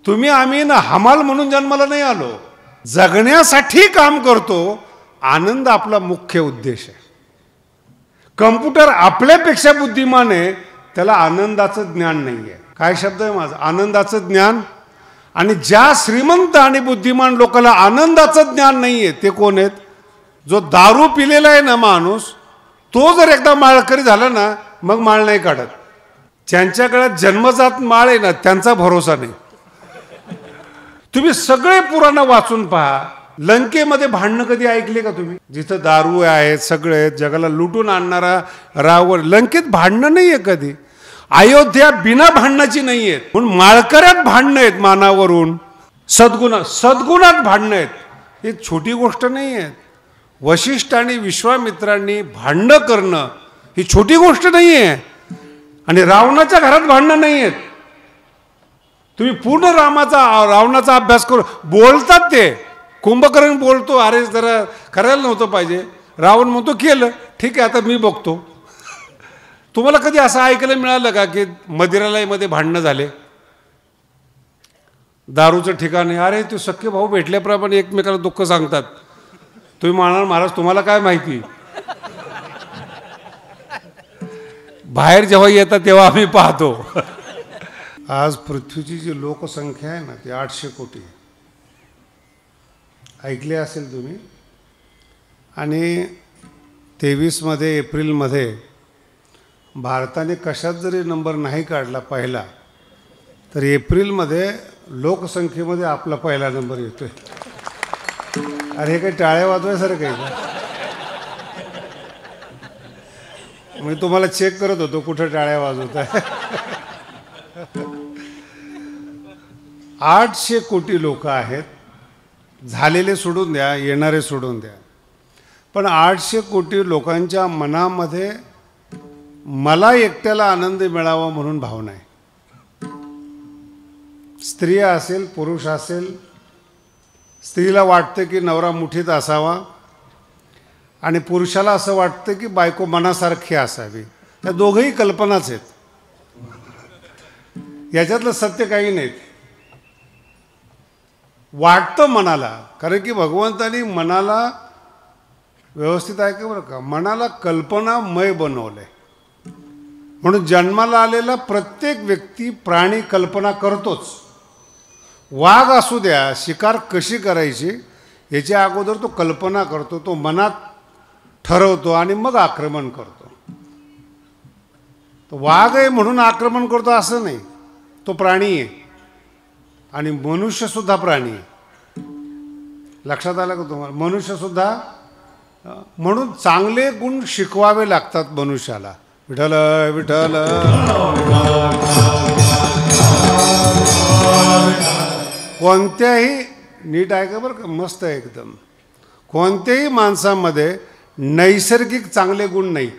तुम्ही आम्ही ना हमाल म्हणून जन्माला नाही आलो, जगण्यासाठी काम करतो. आनंद आपला मुख्य उद्देश आहे. कम्प्युटर आपल्यापेक्षा बुद्धिमान आहे, त्याला आनंदाचं ज्ञान नाही आहे. काय शब्द आहे माझा? आनंदाचं ज्ञान. आणि ज्या श्रीमंत आणि बुद्धिमान लोकांना आनंदाचं ज्ञान नाही आहे ते कोण आहेत? जो दारू पिलेला आहे ना माणूस, तो जर एकदा माळकरी झाला ना मग माळ नाही काढत. ज्यांच्याकडे जन्मजात माळ आहे ना त्यांचा भरोसा नाही. तुम्ही सगळे पुराण वाचून पहा. लंकेमध्ये भांडणं कधी ऐकले का तुम्ही? जिथं दारू आहेत, सगळे जगाला लुटून आणणारा रावण, लंकेत भांडणं नाही आहे कधी. अयोध्या बिना भांडणाची नाही आहेत, म्हणून माळकऱ्यात भांडणं आहेत मानावरून. सद्गुणात भांडणं आहेत. ही छोटी गोष्ट नाही आहे. वशिष्ठ आणि विश्वामित्रांनी भांडणं करणं ही छोटी गोष्ट नाही आहे. आणि रावणाच्या घरात भांडणं नाही आहेत. तुम्ही पूर्ण रावणाचा अभ्यास करू. बोलतात ते, कुंभकर्ण बोलतो, अरे जरा करायला नव्हतं पाहिजे. रावण म्हणतो केलं, ठीक आहे आता मी बघतो. तुम्हाला कधी असं ऐकायला मिळालं का की मदिरालयमध्ये भांडणं झाले? दारूचं ठिकाण आहे, अरे ते सख्खे भाऊ भेटल्याप्रमाणे एकमेकाला दुःख सांगतात. तुम्ही म्हणाल महाराज तुम्हाला काय माहिती? बाहेर जेव्हा येतात तेव्हा आम्ही पाहतो. आज पृथ्वीची जी लोकसंख्या आहे ना ती 800 कोटी ऐकले असेल तुम्ही. आणि 23 एप्रिलमध्ये भारताने कशात जरी नंबर नाही काढला पहिला, तर एप्रिलमध्ये लोकसंख्येमध्ये आपला पहिला नंबर येतोय. अरे हे काही टाळ्या वाजवायसारखं आहे का? मी तुम्हाला चेक करत होतो कुठं टाळ्या वाजवत आहे. 800 कोटी लोक आहेत. झालेले सोडून द्या, येणारे सोडून द्या, पण 800 कोटी लोकांच्या मनामध्ये मला एकट्याला आनंद मिळावा म्हणून भावना आहे. स्त्री असेल पुरुष असेल, स्त्रीला वाटतं की नवरा मुठीत असावा आणि पुरुषाला असं वाटतं की बायको मनासारखी असावी. या दोघंही कल्पनाच आहेत, याच्यातलं सत्य काही नाही. वाटतं मनाला, कारण की भगवंतानी मनाला व्यवस्थित आहे का बरं का, मनाला कल्पनामय बनवलंय. म्हणून जन्माला आलेला प्रत्येक व्यक्ती प्राणी कल्पना करतोच. वाघ असू द्या, शिकार कशी करायची याच्या अगोदर तो कल्पना करतो, तो मनात ठरवतो आणि मग आक्रमण करतो. तो वाघ आहे म्हणून आक्रमण करतो असं नाही, तो प्राणी आहे. आणि मनुष्यसुद्धा प्राणी आहे. लक्षात आलं का तुम्हाला? मनुष्यसुद्धा. म्हणून चांगले गुण शिकवावे लागतात मनुष्याला. विठ्ठल विठ्ठल. कोणत्याही, नीट आहे का बरं का, मस्त आहे एकदम. कोणत्याही माणसामध्ये नैसर्गिक चांगले गुण नाही.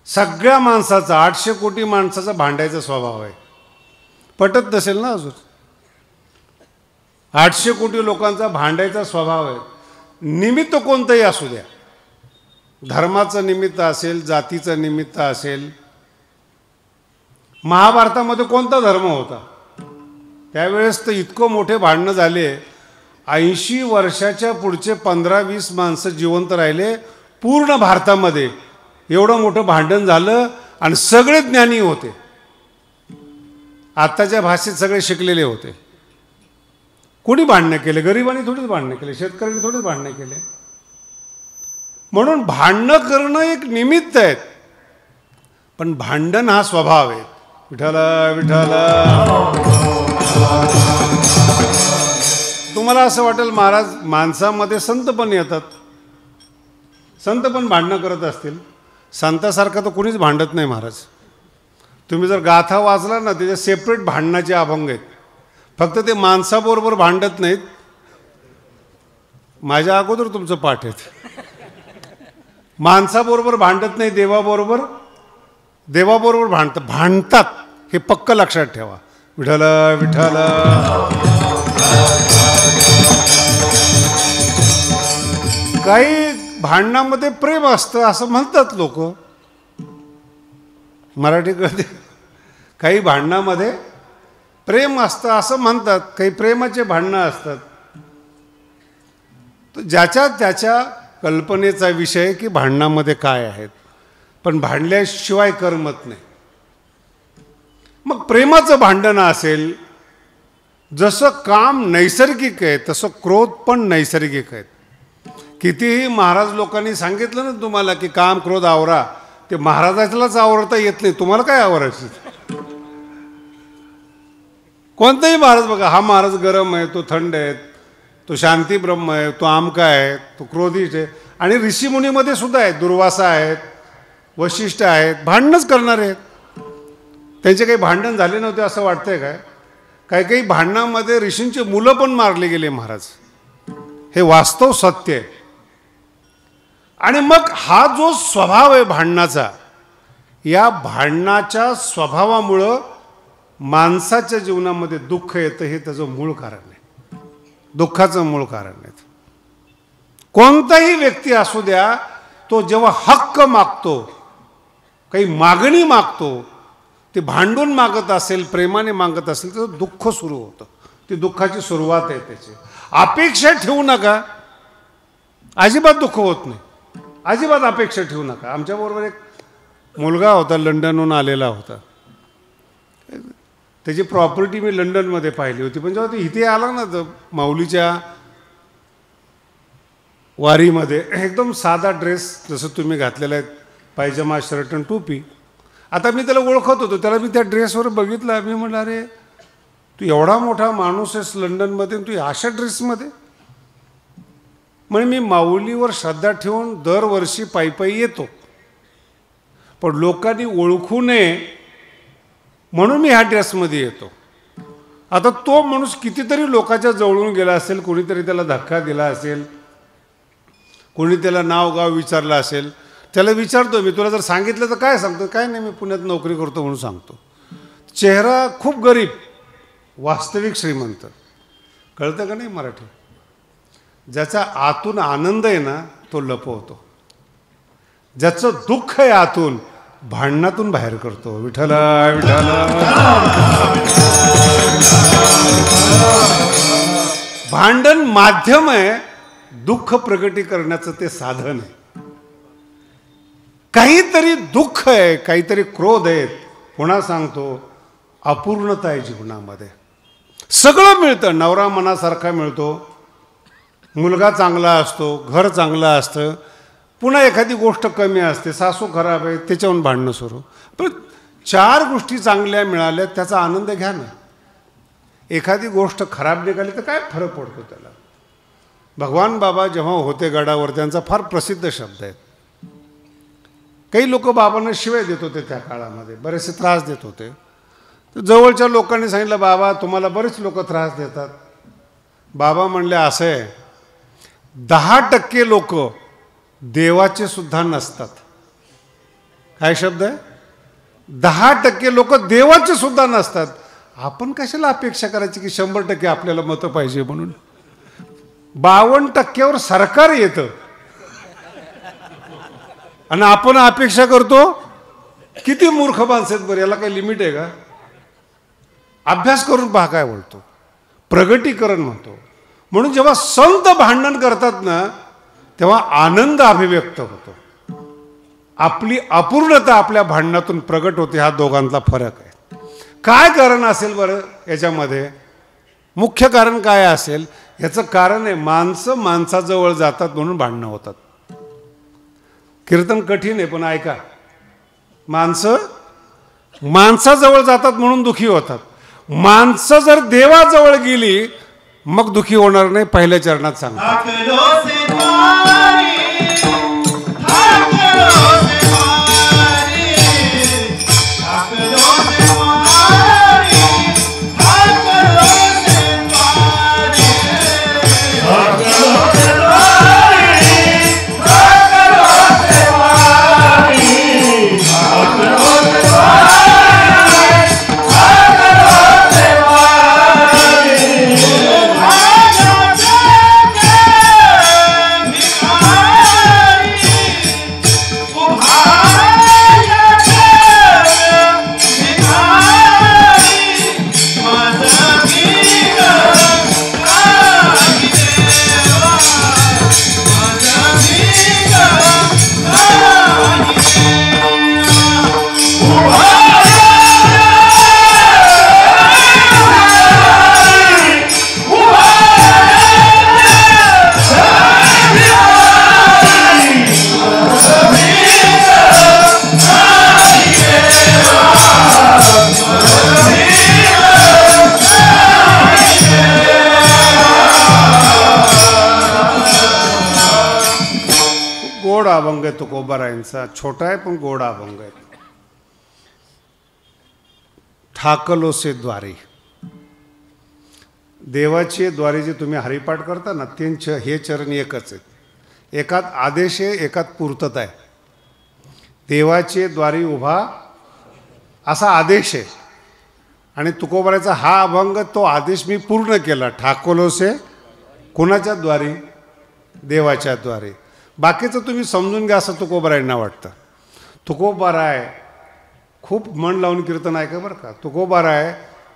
सगळ्या माणसाचा, 800 कोटी माणसाचा भांडायचा स्वभाव आहे. पटत नसेल ना अजून? 800 कोटी लोकांचा भांडायचा स्वभाव आहे. निमित्त कोणतंही असू द्या, धर्माचं निमित्त असेल, जातीचं निमित्त असेल. महाभारतामध्ये कोणता धर्म होता? त्यावेळेस तर इतकं मोठे भांडणं झाले. 80 वर्षाच्या पुढचे 15-20 माणसं जिवंत राहिले पूर्ण भारतामध्ये. एवढं मोठं भांडण झालं आणि सगळे ज्ञानी होते. आत्ताच्या भाषेत सगळे शिकलेले होते. कोणी भांडणं केले? गरिबांनी थोडीच भांडणं केले, शेतकऱ्यांनी थोडीच भांडणं केले. म्हणून भांडणं करणं एक निमित्त आहे, पण भांडण हा स्वभाव आहे. विठ्ठल विठ्ठल. तुम्हाला असं वाटेल महाराज माणसामध्ये संत पण येतात, संत पण भांडणं करत असतील. संतासारखं तर कोणीच भांडत नाही महाराज. तुम्ही जर गाथा वाचला ना त्याच्या सेपरेट भांडणाचे अभंग आहेत. फक्त ते माणसाबरोबर भांडत नाहीत. माझ्या अगोदर तुमचं पाठ आहेत. माणसाबरोबर भांडत नाही, देवाबरोबर भांडतात. हे पक्क लक्षात ठेवा. विठ्ठल विठ्ठल. काही भांडणामध्ये प्रेम असतं असं म्हणतात लोक. मराठी कळते? काही भांडणामध्ये प्रेम असतं असं म्हणतात, काही प्रेमाचे भांडणं असतात. तर ज्याच्या त्याच्या कल्पनेचा विषय की भांडणामध्ये काय आहेत, पण भांडल्याशिवाय करमत नाही. मग प्रेमाचं भांडण असेल, जसं काम नैसर्गिक आहे तसं क्रोध पण नैसर्गिक आहेत. कितीही महाराज लोकांनी सांगितलं ना तुम्हाला की काम क्रोध आवरा, ते महाराजालाच आवरता येत नाही, तुम्हाला काय आवरायचं? कोणताही महाराज बघा, हा महाराज गरम आहे, तो थंड आहे, तो शांती ब्रह्म आहे, तो आमका आहे, तो क्रोधित आहे. आणि ऋषीमुनीमध्ये सुद्धा आहेत, दुर्वासा आहेत, वशिष्ठ आहेत, भांडणच करणारे आहेत. त्यांचे काही भांडण झाले नव्हते असं वाटतंय काय? काही काही भांडणामध्ये ऋषींची मुलं पण मारले गेले महाराज, हे वास्तव सत्य आहे. आणि मग हा जो स्वभाव आहे भांडणाचा, या भांडणाच्या स्वभावामुळं माणसाच्या जीवनामध्ये दुःख येतं, हे त्याचं मूळ कारण आहे, दुःखाचं मूळ कारण आहे. कोणताही व्यक्ती असू द्या, तो जेव्हा हक्क मागतो, काही मागणी मागतो, ते भांडून मागत असेल, प्रेमाने मागत असेल, तर दुःख सुरू होतं. ती दुःखाची सुरुवात आहे त्याची. अपेक्षा ठेवू नका, अजिबात दुःख होत नाही, अजिबात अपेक्षा ठेवू नका. आमच्याबरोबर एक मुलगा होता, लंडनहून आलेला होता. त्याची प्रॉपर्टी मी लंडनमध्ये पाहिली होती, पण जेव्हा तो इथे आला ना, तर माऊलीच्या वारीमध्ये एकदम साधा ड्रेस जसं तुम्ही घातलेला आहे, पायजमा शर्ट आणि टोपी. आता मी त्याला ओळखत होतो, त्याला मी त्या ड्रेसवर बघितलं, मी म्हटलं अरे तू एवढा मोठा माणूस आहेस लंडनमध्ये, तू अशा ड्रेसमध्ये? म्हणजे मी माऊलीवर श्रद्धा ठेवून दरवर्षी पायी पायी येतो, पण लोकांनी ओळखू नये म्हणून मी ह्या ड्रेसमध्ये येतो. आता तो माणूस कितीतरी लोकांच्या जवळून गेला असेल, कोणीतरी त्याला धक्का दिला असेल, कोणी त्याला नाव गाव विचारलं असेल. त्याला विचारतो मी, तुला जर सांगितलं तर काय सांगतो? काय नाही, मी पुण्यात नोकरी करतो म्हणून सांगतो. चेहरा खूप गरीब, वास्तविक श्रीमंत. कळतं का नाही मराठी? ज्याचा आतून आनंद आहे ना, तो लपवतो. ज्याचं दुःख आहे आतून, भांडणातून बाहेर करतो. विठ्ठला विठ्ठला. भांडण माध्यम आहे, दुःख प्रगटी करण्याचं ते साधन आहे. काहीतरी दुःख आहे, काहीतरी क्रोध आहेत. पुन्हा सांगतो, अपूर्णता आहे जीवनामध्ये. सगळं मिळतं, नवरा मनासारखा मिळतो, मुलगा चांगला असतो, घर चांगलं असतं, पुन्हा एखादी गोष्ट कमी असते, सासू खराब आहे, त्याच्यावरून भांडणं सुरू. पण 4 गोष्टी चांगल्या मिळाल्या, त्याचा आनंद घ्या ना. एखादी गोष्ट खराब निघाली तर काय फरक पडतो त्याला? भगवान बाबा जेव्हा होते गडावर, त्यांचा फार प्रसिद्ध शब्द आहे. काही लोक बाबांना शिवाय देत होते त्या काळामध्ये, बरेचसे त्रास देत होते. तर जवळच्या लोकांनी सांगितलं, बाबा तुम्हाला बरेच लोक त्रास देतात. बाबा म्हणले, असं आहे, 10% लोक देवाचे सुद्धा नसतात. काय शब्द आहे? 10% लोक देवाचे सुद्धा नसतात. आपण कशाला अपेक्षा करायची की 100% आपल्याला मतं पाहिजे म्हणून? 52%वर सरकार येतं आणि आपण अपेक्षा करतो. किती मूर्ख माणसं आहेत बरं, याला काही लिमिट आहे का? अभ्यास करून पहा काय बोलतो, प्रगटीकरण म्हणतो. म्हणून जेव्हा संत भांडण करतात ना, तेव्हा आनंद अभिव्यक्त होतो. आपली अपूर्णता आपल्या भांडणातून प्रगट होते. हा दोघांतला फरक आहे. काय कारण असेल बरं याच्यामध्ये? मुख्य कारण काय असेल? याचं कारण आहे, माणसं माणसाजवळ जातात म्हणून भांडणं होतात. कीर्तन कठीण आहे, पण ऐका. माणसं माणसाजवळ जातात म्हणून दुखी होतात. माणसं जर देवाजवळ गेली मग दुखी होणार नाही. पहिल्या चरणात सांगतात, अभंग आहे तुकोबारायांचा, छोटा आहे पण गोडा अभंग आहे. ठाकलोसे द्वारे, देवाचे द्वारे जे तुम्ही हरिपाठ करता ना, हे चरण एकच आहेत. एकात आदेश आहे, एकात पूर्तता आहे. देवाचे द्वारी उभा असा आदेश आहे, आणि तुकोबाराचा हा अभंग तो आदेश मी पूर्ण केला. ठाकलोसे कोणाच्या द्वारी? देवाच्या द्वारे. बाकीचं तुम्ही समजून घ्या असं तुकोबारायांना वाटतं. तुकोबाराय खूप मन लावून कीर्तन ऐका बरं का. तुकोबाराय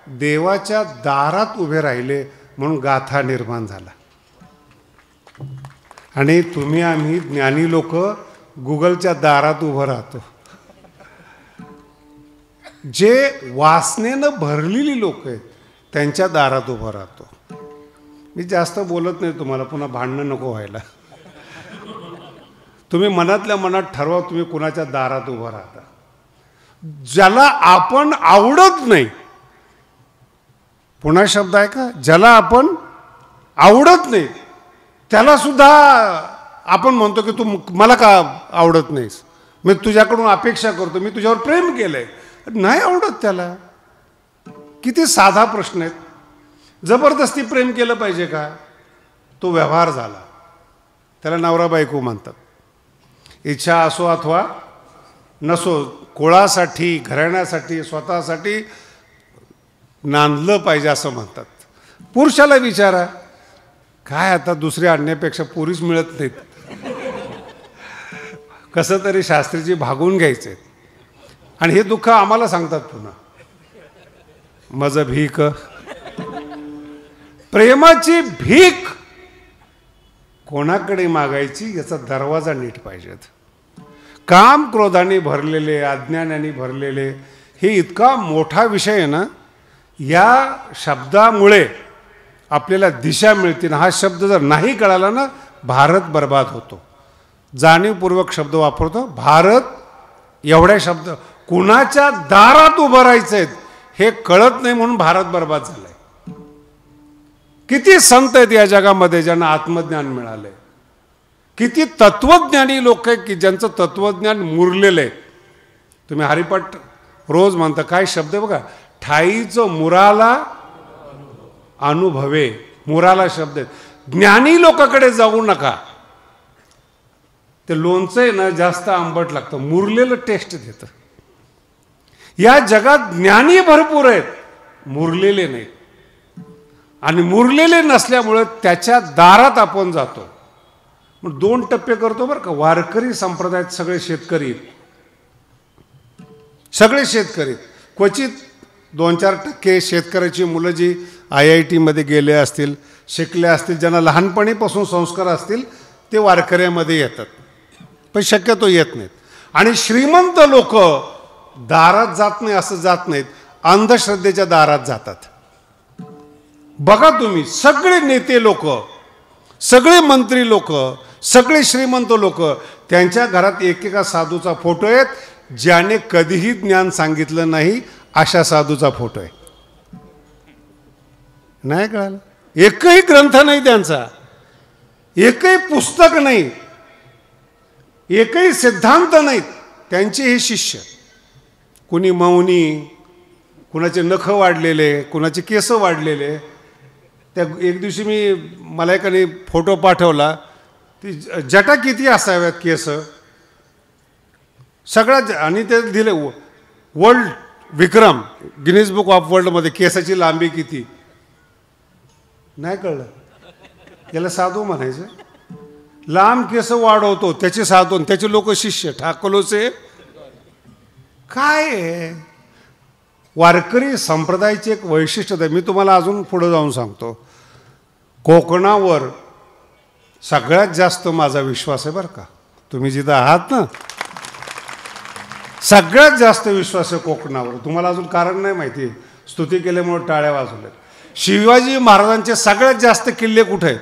देवाच्या दारात उभे राहिले म्हणून गाथा निर्माण झाला. आणि तुम्ही आम्ही ज्ञानी लोक गुगलच्या दारात उभं राहतो. जे वासनेनं भरलेली लोक आहेत त्यांच्या दारात उभं राहतो. मी जास्त बोलत नाही तुम्हाला, पुन्हा भांडणं नको व्हायला. तुम्ही मनातल्या मनात ठरवा तुम्ही कुणाच्या दारात उभं राहता. ज्याला आपण आवडत नाही, पुन्हा शब्द आहे का, ज्याला आपण आवडत नाही त्याला सुद्धा आपण म्हणतो की तू मला का आवडत नाहीस, मी तुझ्याकडून अपेक्षा करतो, मी तुझ्यावर प्रेम केलंय. नाही आवडत त्याला. किती साधा प्रश्न आहेत. जबरदस्ती प्रेम केलं पाहिजे का? तो व्यवहार झाला. त्याला नवरा बायको म्हणतात. इच्छा असो अथवा नसो, कुळासाठी, घराण्यासाठी, स्वतःसाठी नांदलं पाहिजे असं म्हणतात. पुरुषाला विचारा, काय आता दुसऱ्या आणण्यापेक्षा पुरुष मिळत नाहीत, कसं तरी शास्त्रीची भागून घ्यायचे. आणि हे दुःख आम्हाला सांगतात पुन्हा. माझं भीक, प्रेमाची भीक कोणाकडे मागायची याचा दरवाजा नीट पाहिजेत. काम क्रोधाने भरलेले, अज्ञानाने भरलेले, हे इतका मोठा विषय आहे ना. या शब्दामुळे आपल्याला दिशा मिळते ना. हा शब्द जर नाही कळाला ना, भारत बर्बाद होतो. जाणीवपूर्वक शब्द वापरतो. भारत एवढ्या शब्द, कुणाच्या दारात उभं राहायचं आहेत हे कळत नाही म्हणून भारत बर्बाद झालाय. किती संत आहेत या जगामध्ये ज्यांना आत्मज्ञान मिळालंय. किती तत्वज्ञानी लोक आहेत की ज्यांचं तत्वज्ञान मुरलेलं आहे. तुम्ही हरिपाठ रोज म्हणता, काय शब्द आहे बघा, ठाईचं मुराला अनुभवे, मुराला शब्द आहे. ज्ञानी लोकांकडे जाऊ नका. ते लोणचं आहे ना जास्त आंबट लागतं, मुरलेलं टेस्ट देतं. या जगात ज्ञानी भरपूर आहेत, मुरलेले नाहीत. आणि मुरलेले नसल्यामुळे त्याच्या दारात आपण जातो. मग 2 टप्पे करतो बरं का. वारकरी संप्रदायात सगळे शेतकरी, सगळे शेतकरी. क्वचित 2-4% शेतकऱ्याची मुलं जी IIT मध्ये गेले असतील, शिकले असतील, ज्यांना लहानपणीपासून संस्कार असतील, ते वारकऱ्यामध्ये येतात, पण शक्यतो येत नाहीत. आणि श्रीमंत लोक दारात जात नाही असं जात नाहीत, अंधश्रद्धेच्या दारात जातात. बघा तुम्ही, सगळे नेते लोक, सगळे मंत्री लोक, सगळे श्रीमंत लोक, त्यांच्या घरात एकेका साधूचा फोटो आहे. ज्याने कधीही ज्ञान सांगितलं नाही अशा साधूचा फोटो आहे. नाही कळालं? एकही ग्रंथ नाही त्यांचा, एकही पुस्तक नाही, एकही सिद्धांत नाहीत. त्यांचे हे शिष्य, कुणी मौनी, कुणाचे नख वाढलेले, कुणाचे केस वाढलेले. त्या एक दिवशी मला एकाने फोटो पाठवला, ती जटा किती असाव्यात केस सगळ्यात, आणि ते दिले world Vikram, Guinness book of वर्ल्डमध्ये केसाची लांबी किती. नाही कळलं? याला साधू म्हणायचं. लांब केस वाढवतो त्याचे साधू, त्याचे लोक शिष्य. ठाकलोसे काय आहे? वारकरी संप्रदायाचे एक वैशिष्ट्य आहे. मी तुम्हाला अजून पुढे जाऊन सांगतो. कोकणावर सगळ्यात जास्त माझा विश्वास आहे बरं का. तुम्ही जिथं आहात ना, सगळ्यात जास्त विश्वास आहे कोकणावर. तुम्हाला अजून कारण नाही माहिती, स्तुती केल्यामुळे टाळ्या वाजवल्या. शिवाजी महाराजांचे सगळ्यात जास्त किल्ले कुठे आहेत?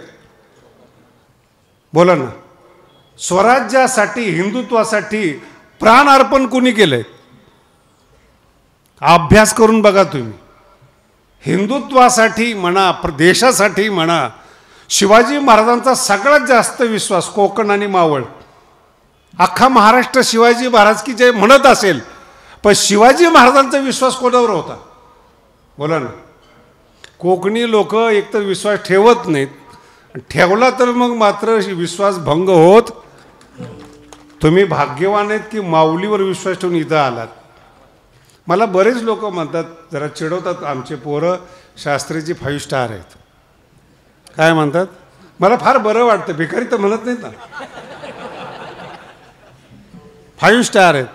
बोला ना. स्वराज्यासाठी, हिंदुत्वासाठी प्राण अर्पण कोणी केलंय? अभ्यास करून बघा तुम्ही. हिंदुत्वासाठी म्हणा, देशासाठी म्हणा, शिवाजी महाराजांचा सगळ्यात जास्त विश्वास कोकण आणि मावळ अख्खा महाराष्ट्र शिवाजी महाराज की जय म्हणत असेल, पण शिवाजी महाराजांचा विश्वास कोणावर होता? बोला ना. कोकणी लोक एकतर विश्वास ठेवत नाहीत, ठेवला तर मग मात्र विश्वास भंग होत. तुम्ही भाग्यवान आहेत की माऊलीवर विश्वास ठेवून इथं आलात. मला बरेच लोक म्हणतात, जरा चिडवतात, आमचे पोरं शास्त्रीची 5 स्टार आहेत. काय म्हणतात? मला फार बरं वाटतं. भिकारी तर म्हणत नाहीत ना, 5 स्टार आहेत.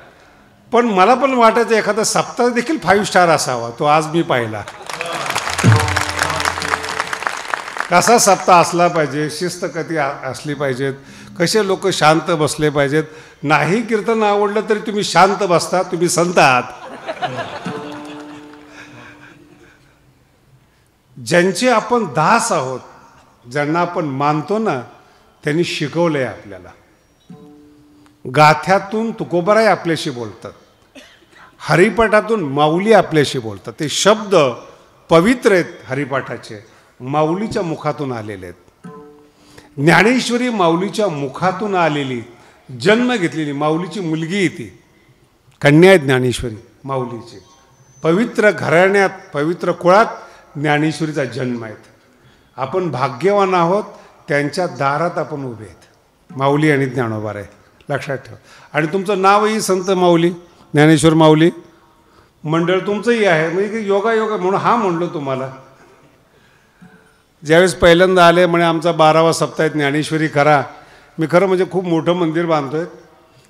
पण मला पण वाटायचं एखादा सप्ताह देखील 5 स्टार असावा. तो आज मी पाहिला. कसा सप्ताह असला पाहिजे, शिस्त कधी असली पाहिजेत, कसे लोक शांत बसले पाहिजेत. नाही कीर्तन आवडलं तरी तुम्ही शांत बसता, तुम्ही संत आहात. ज्यांचे आपण दास आहोत, ज्यांना आपण मानतो ना, त्यांनी शिकवलंय आपल्याला. गाथ्यातून तुकोबाराय आपल्याशी बोलतात, हरिपाठातून माऊली आपल्याशी बोलतात. ते शब्द पवित्र आहेत, हरिपाठाचे माऊलीच्या मुखातून आलेले आहेत. ज्ञानेश्वरी माऊलीच्या मुखातून आलेली, जन्म घेतलेली माऊलीची मुलगी आहे ती. कन्या आहे ज्ञानेश्वरी माऊलीची. पवित्र घराण्यात, पवित्र कुळात ज्ञानेश्वरीचा जन्म आहे. आपण भाग्यवान आहोत, त्यांच्या दारात आपण उभे आहेत. माऊली आणि ज्ञानोबाराय लक्षात ठेवा. आणि तुमचं नावही संत माऊली, ज्ञानेश्वर माऊली. मंडळ तुमचंही आहे. म्हणजे योगा म्हणून हा म्हणलो तुम्हाला. ज्यावेळेस पहिल्यांदा आले म्हणे आमचा 12वा सप्ताह ज्ञानेश्वरी करा. मी खरं म्हणजे खूप मोठं मंदिर बांधतोय,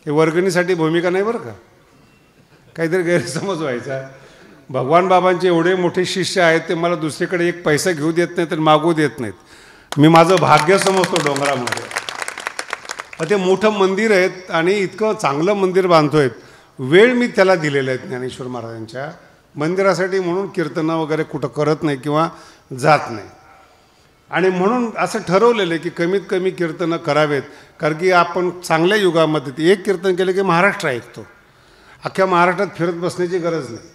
हे वर्गणीसाठी भूमिका नाही बरं का, काहीतरी गैरसमज व्हायचा. भगवान बाबांचे एवढे मोठे शिष्य आहेत, ते मला दुसरीकडे एक पैसा घेऊ देत नाहीत आणि मागू देत नाहीत. मी माझं भाग्य समजतो डोंगरामध्ये. ते मोठं मंदिर आहेत आणि इतकं चांगलं मंदिर बांधतोय. वेळ मी त्याला दिलेला आहे ज्ञानेश्वर महाराजांच्या मंदिरासाठी, म्हणून कीर्तनं वगैरे कुठं करत नाही किंवा जात नाही. आणि म्हणून असं ठरवलेलं आहे की कमीत कमी कीर्तनं करावेत. कारण की आपण चांगल्या युगामध्ये एक कीर्तन केलं की महाराष्ट्र ऐकतो. अख्ख्या महाराष्ट्रात फिरत बसण्याची गरज नाही.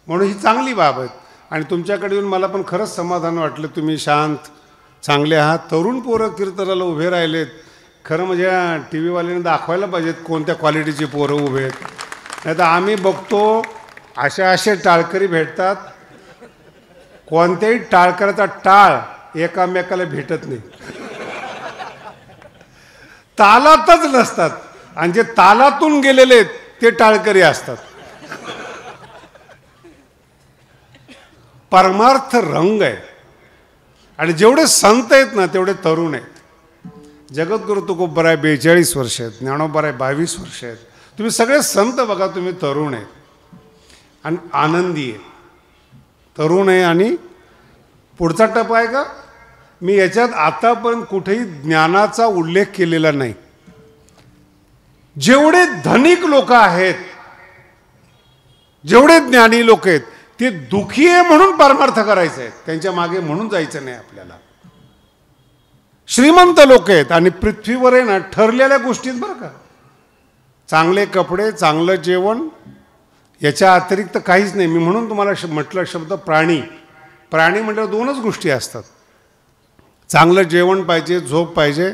म्हणून ही चांगली बाब आहे. आणि तुमच्याकडे येऊन मला पण खरंच समाधान वाटलं. तुम्ही शांत, चांगले आहात. तरुण पोरं कीर्तनाला उभे राहिलेत. खरं म्हणजे टी व्हीवाल्याने दाखवायला पाहिजेत कोणत्या क्वालिटीची पोरं उभे आहेत. नाही तर आम्ही बघतो असे टाळकरी भेटतात, कोणत्याही टाळकऱ्याचा टाळ एकामेकाला भेटत नाही, तालातच नसतात. आणि जे तालातून गेलेले ते टाळकरी असतात. परमार्थ रंग आहे. आणि जेवढे संत आहेत ना तेवढे तरुण आहेत. जगद्गुरु तुकोबाराय 42 वर्ष आहेत, ज्ञानोबाराय 22 वर्ष आहेत. तुम्ही सगळे संत बघा, तुम्ही तरुण आहेत आणि आनंदी आहे. तरुण आहे. आणि पुढचा टप्पा आहे का, मी याच्यात आतापर्यंत कुठेही ज्ञानाचा उल्लेख केलेला नाही. जेवढे धनिक लोक आहेत, जेवढे ज्ञानी लोक आहेत, ते दुखी आहे म्हणून परमार्थ करायचे आहेत, त्यांच्या मागे म्हणून जायचं नाही आपल्याला. श्रीमंत लोक आहेत आणि पृथ्वीवर आहे ना ठरलेल्या गोष्टीत बरं का, चांगले कपडे, चांगलं जेवण, याच्या अतिरिक्त काहीच नाही. मी म्हणून तुम्हाला म्हटलं शब्द प्राणी. प्राणी म्हटल्यावर 2च गोष्टी असतात, चांगलं जेवण पाहिजे, झोप पाहिजे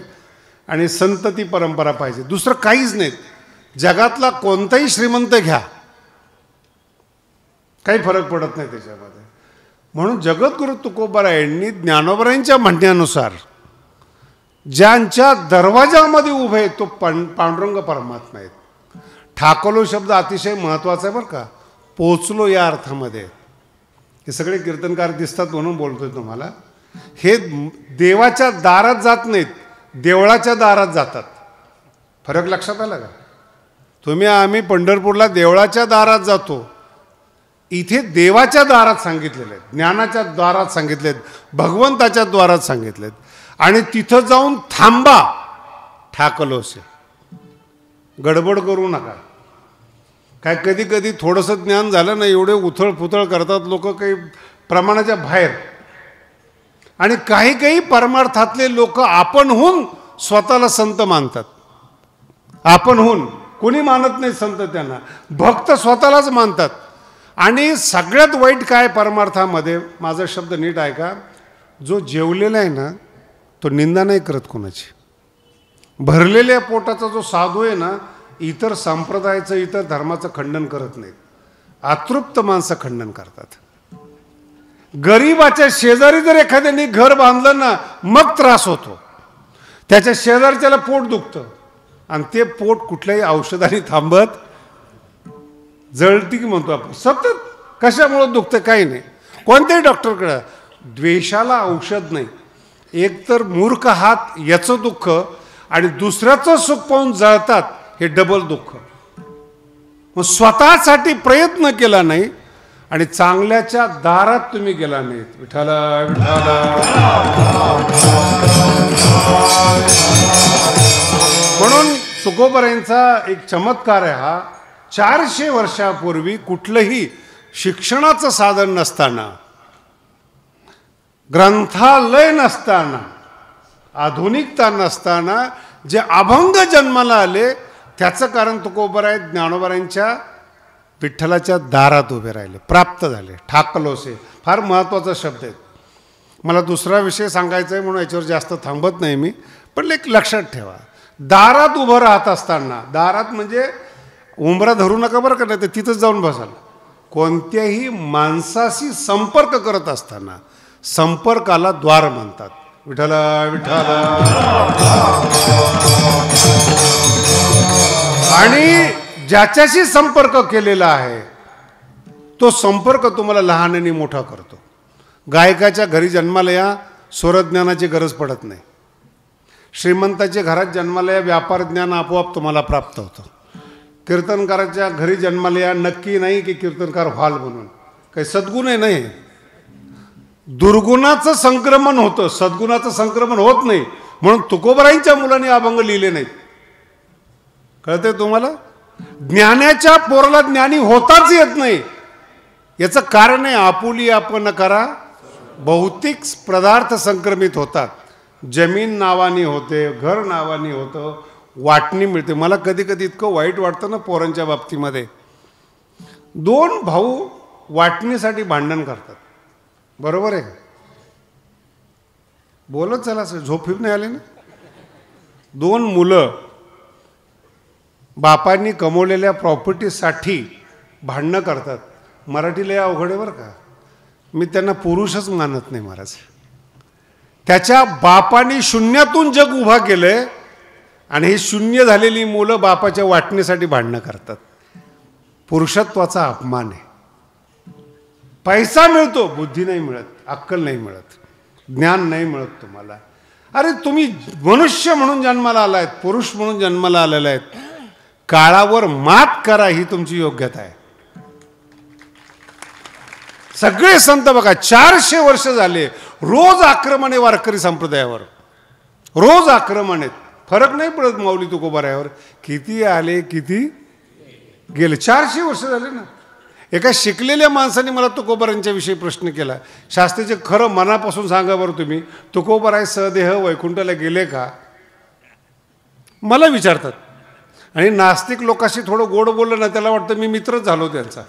आणि संतती परंपरा पाहिजे. दुसरं काहीच नाही. जगातला कोणताही श्रीमंत घ्या, काही फरक पडत नाही त्याच्यामध्ये. म्हणून जगद्गुरु तुकोबाराय यांनी ज्ञानोबारायांच्या म्हणण्यानुसार ज्यांच्या दरवाजामध्ये उभे आहेत तो पांडुरंग परमात्मा आहेत. ठाकलो शब्द अतिशय महत्त्वाचा आहे बरं का, पोचलो या अर्थामध्ये. हे सगळे कीर्तनकार दिसतात म्हणून बोलतोय तुम्हाला. हे देवाच्या दारात जात नाहीत, देवळाच्या दारात जातात. फरक लक्षात आला का? तुम्ही आम्ही पंढरपूरला देवळाच्या दारात जातो, इथे देवाच्या दारात सांगितलेले आहेत, ज्ञानाच्या दारात सांगितलेत, भगवंताच्या द्वारात सांगितलेत. आणि तिथं जाऊन थांबा, ठाकलोसे. गडबड करू नका. काय कधी कधी थोडंसं ज्ञान झालं ना, एवढे उथळ पुथळ करतात लोक, काही प्रमाणाच्या बाहेर. आणि काही काही परमार्थातले लोक आपणहून स्वतःला संत मानतात. आपणहून कोणी मानत नाही संत, त्यांना भक्त स्वतःलाच मानतात. आणि सगळ्यात वाईट काय परमार्थामध्ये, माझा शब्द नीट ऐका, जो जेवलेला आहे ना तो निंदा नाही करत कोणाची. भरलेल्या पोटाचा जो साधू आहे ना, इतर संप्रदायाचं, इतर धर्माचं खंडन करत नाहीत. अतृप्त माणसं खंडन करतात. गरीबाच्या शेजारी जर एखाद्याने घर बांधलं ना, मग त्रास होतो. त्याच्या शेजारच्याला पोट दुखतं आणि ते पोट कुठल्याही औषधाने थांबत, जळती की म्हणतो आपण, सतत कशामुळे दुखतं काही नाही. कोणत्याही डॉक्टरकडे द्वेषाला औषध नाही. एकतर मूर्ख हात याचं दुःख आणि दुसऱ्याचं सुख पाहून जळतात, हे डबल दुःख. मग स्वतःसाठी प्रयत्न केला नाही आणि चांगल्याच्या दारात तुम्ही गेला नाहीत. विठाला विठाला. म्हणून तुकोबारायांचा एक चमत्कार आहे हा. 400 वर्षापूर्वी कुठलंही शिक्षणाचं साधन नसताना, ग्रंथालय नसताना, आधुनिकता नसताना जे अभंग जन्माला आले, त्याचं कारण तुकोबाराय ज्ञानोबारायांच्या विठ्ठलाच्या दारात उभे राहिले, प्राप्त झाले. ठाकलोसे फार महत्त्वाचा शब्द आहे. मला दुसरा विषय सांगायचा आहे म्हणून याच्यावर जास्त थांबत नाही मी, पण एक लक्षात ठेवा, दारात उभं राहत असताना, दारात म्हणजे उंबरा धरू नका बरं का, नाही तर तिथंच जाऊन बसाल. कोणत्याही माणसाशी संपर्क करत असताना संपर्काला द्वार म्हणतात. विठ्ठला विठ्ठला. आणि ज्याच्याशी संपर्क केलेला आहे तो संपर्क तुम्हाला लहानाने मोठा करतो. गायकाच्या घरी जन्माला या, स्वरज्ञानाची गरज पडत नाही. श्रीमंताच्या घरात जन्माला या, व्यापार ज्ञान आपोआप तुम्हाला प्राप्त होतं. कीर्तनकाराच्या घरी जन्माला या, नक्की नाही की कीर्तनकार व्हाल म्हणून, काही सद्गुण नाही. दुर्गुणाचं संक्रमण होतं, सद्गुणाचं संक्रमण होत नाही. म्हणून तुकोबारायांच्या मुलांनी अभंग लिहिले नाहीत. कळते तुम्हाला? ज्ञानाच्या पोराला ज्ञानी होताच येत नाही. याचं कारण आहे आपुली आपण करा, भौतिक पदार्थ संक्रमित होतात. जमीन नावानी होते, घर नावानी होतं, वाटणी मिळते. मला कधी कधी इतकं वाईट वाटतं ना पोरांच्या बाबतीमध्ये. 2 भाऊ वाटणीसाठी भांडण करतात, बरोबर आहे? बोलत चला, झोप फिर नाही आले ना. 2 मुलं बापांनी कमवलेल्या प्रॉपर्टीसाठी भांडणं करतात. मराठीला या अवघड आहे बरं का. मी त्यांना पुरुषच मानत नाही महाराज. त्याच्या बापाने शून्यातून जग उभा केलंय आणि हे शून्य झालेली मुलं बापाच्या वाटणीसाठी भांडणं करतात. पुरुषत्वाचा अपमान आहे. पैसा मिळतो, बुद्धी नाही मिळत, अक्कल नाही मिळत, ज्ञान नाही मिळत तुम्हाला. अरे तुम्ही मनुष्य म्हणून जन्माला आलायत, पुरुष म्हणून जन्माला आलेला आहेत. काळावर मात करा ही तुमची योग्यता आहे. सगळे संत बघा 400 वर्ष झाले रोज आक्रमण आहे वारकरी संप्रदायावर, रोज आक्रमण आहेत. फरक नाही पडत माऊली तुकोबारायावर. किती आले किती गेले, 400 वर्ष झाले ना. एका शिकलेल्या माणसाने मला तुकोबारायांच्या विषयी प्रश्न केला. शास्त्रीचे खरं मनापासून सांगा बरं तुम्ही, तुकोबाराय सदेह वैकुंठाला गेले का? मला विचारतात. आणि नास्तिक लोकांशी थोडं गोड बोललं ना, त्याला वाटतं मी मित्रच झालो त्यांचा.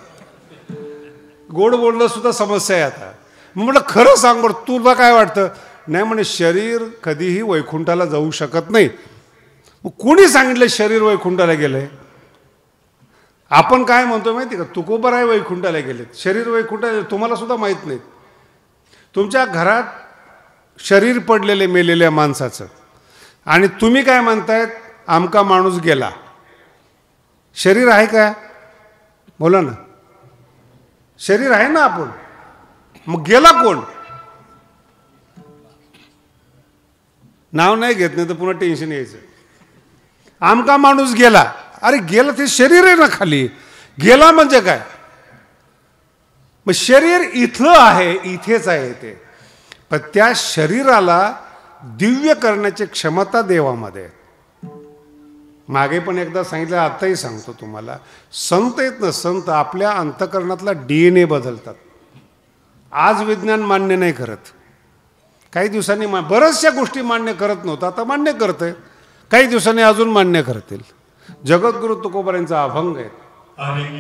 गोड बोलणं सुद्धा समस्या आहे आता. मग म्हटलं खरं सांग बरं, तुला काय वाटतं? नाही म्हणे, शरीर कधीही वैकुंठाला जाऊ शकत नाही. मग कोणी सांगितलं शरीर वैकुंठाला गेलंय? आपण काय म्हणतो माहिती का, तुकोबाराय वैकुंठाला गेलेत, शरीर वैकुंठाला तुम्हाला सुद्धा माहीत नाही. तुमच्या घरात शरीर पडलेले मेलेल्या माणसाचं, आणि तुम्ही काय म्हणतायत, आमका माणूस गेला. शरीर आहे का? बोला ना. शरीर आहे ना आपण, मग गेला कोण? नाव नाही घेत, नाही तर पुन्हा टेन्शन यायचं. आमका माणूस गेला. अरे गेला ते शरीर आहे ना खाली, गेला म्हणजे काय? मग शरीर इथलं आहे, इथेच आहे ते. पण त्या शरीराला दिव्य करण्याची क्षमता देवामध्ये. मागे पण एकदा सांगितलं, आताही सांगतो तुम्हाला. संत आहेत ना, संत आपल्या अंतःकरणातला DNA बदलतात. आज विज्ञान मान्य नाही करत. काही दिवसांनी बऱ्याचशा गोष्टी मान्य करत नव्हतं, आता मान्य करतंय. काही दिवसांनी अजून मान्य करतील. जगद्गुरु तुकोबारायांचा अभंग आहे. अरे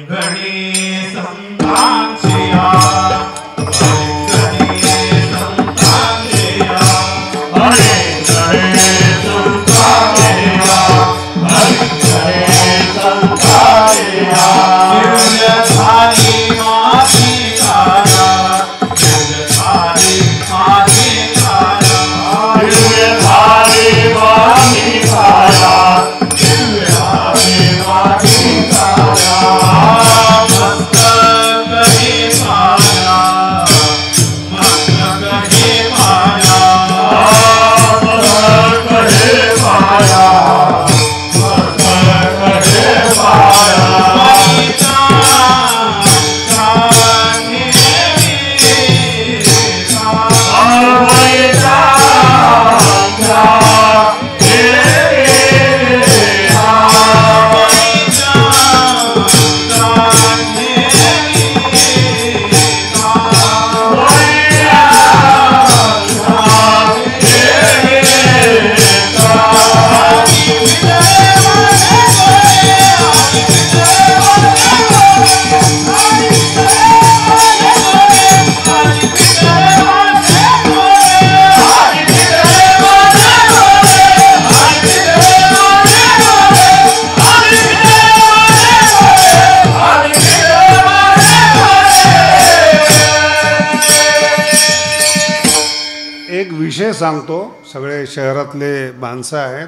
एक विषय सांगतो, सगळे शहरातले माणसं आहेत,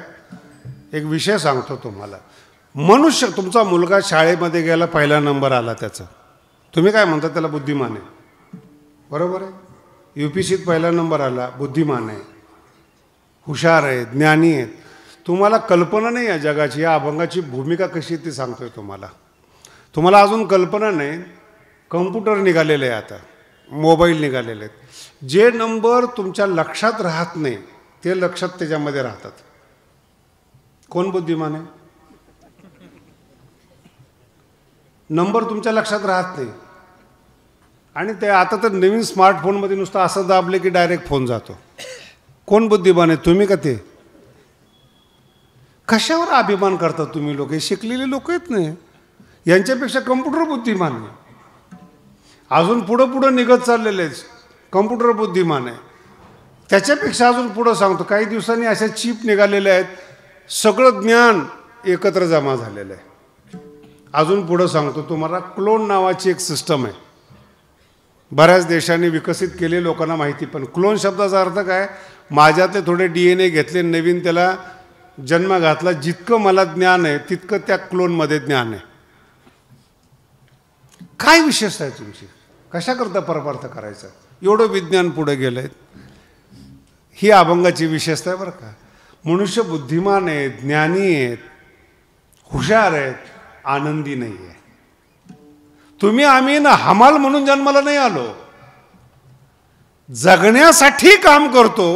एक विषय सांगतो तुम्हाला. मनुष्य, तुमचा मुलगा शाळेमध्ये गेला, पहिला नंबर आला त्याचा, तुम्ही काय म्हणता? त्याला बुद्धिमान आहे, बरोबर आहे. UPSCत पहिला नंबर आला, बुद्धिमान आहे, हुशार आहे, ज्ञानी आहेत. तुम्हाला कल्पना नाही या जगाची, या अभंगाची भूमिका कशी ती सांगतोय तुम्हाला. तुम्हाला अजून कल्पना नाही. कम्प्युटर निघालेले आहे, आता मोबाईल निघालेले आहेत. जे नंबर तुमच्या लक्षात राहत नाही ते लक्षात त्याच्यामध्ये राहतात. कोण बुद्धिमान आहे? नंबर तुमच्या लक्षात राहत नाही. आणि ते आता तर नवीन स्मार्टफोनमध्ये नुसतं असं दाबले की डायरेक्ट फोन जातो. कोण बुद्धिमान आहे, तुम्ही का ते? कशावर अभिमान करतात तुम्ही लोक? हे शिकलेले लोक आहेत नाही, यांच्यापेक्षा कम्प्युटर बुद्धिमान आहे. अजून पुढं पुढं निघत चाललेलेच. कम्प्युटर बुद्धिमान आहे, त्याच्यापेक्षा अजून पुढं सांगतो. काही दिवसांनी अशा चिप निघालेल्या आहेत, सगळं ज्ञान एकत्र जमा झालेलं आहे. अजून पुढं सांगतो तुम्हाला. क्लोन नावाची एक सिस्टम आहे, बऱ्याच देशांनी विकसित केले, लोकांना माहिती. पण क्लोन शब्दाचा अर्थ काय? माझ्यातले थोडे DNA घेतले, नवीन त्याला जन्म घातला. जितकं मला ज्ञान आहे तितकं त्या क्लोनमध्ये ज्ञान आहे. काय विशेषता आहे तुमची? कशाकरता परमार्थ करायचा? एवढं विज्ञान पुढे गेलं आहे. ही अभंगाची विशेषता आहे बरं का. मनुष्य बुद्धिमान आहेत, ज्ञानी आहेत, हुशार आहेत, आनंदी नाही आहे. तुम्ही आम्ही ना हमाल म्हणून जन्माला नाही आलो, जगण्यासाठी काम करतो.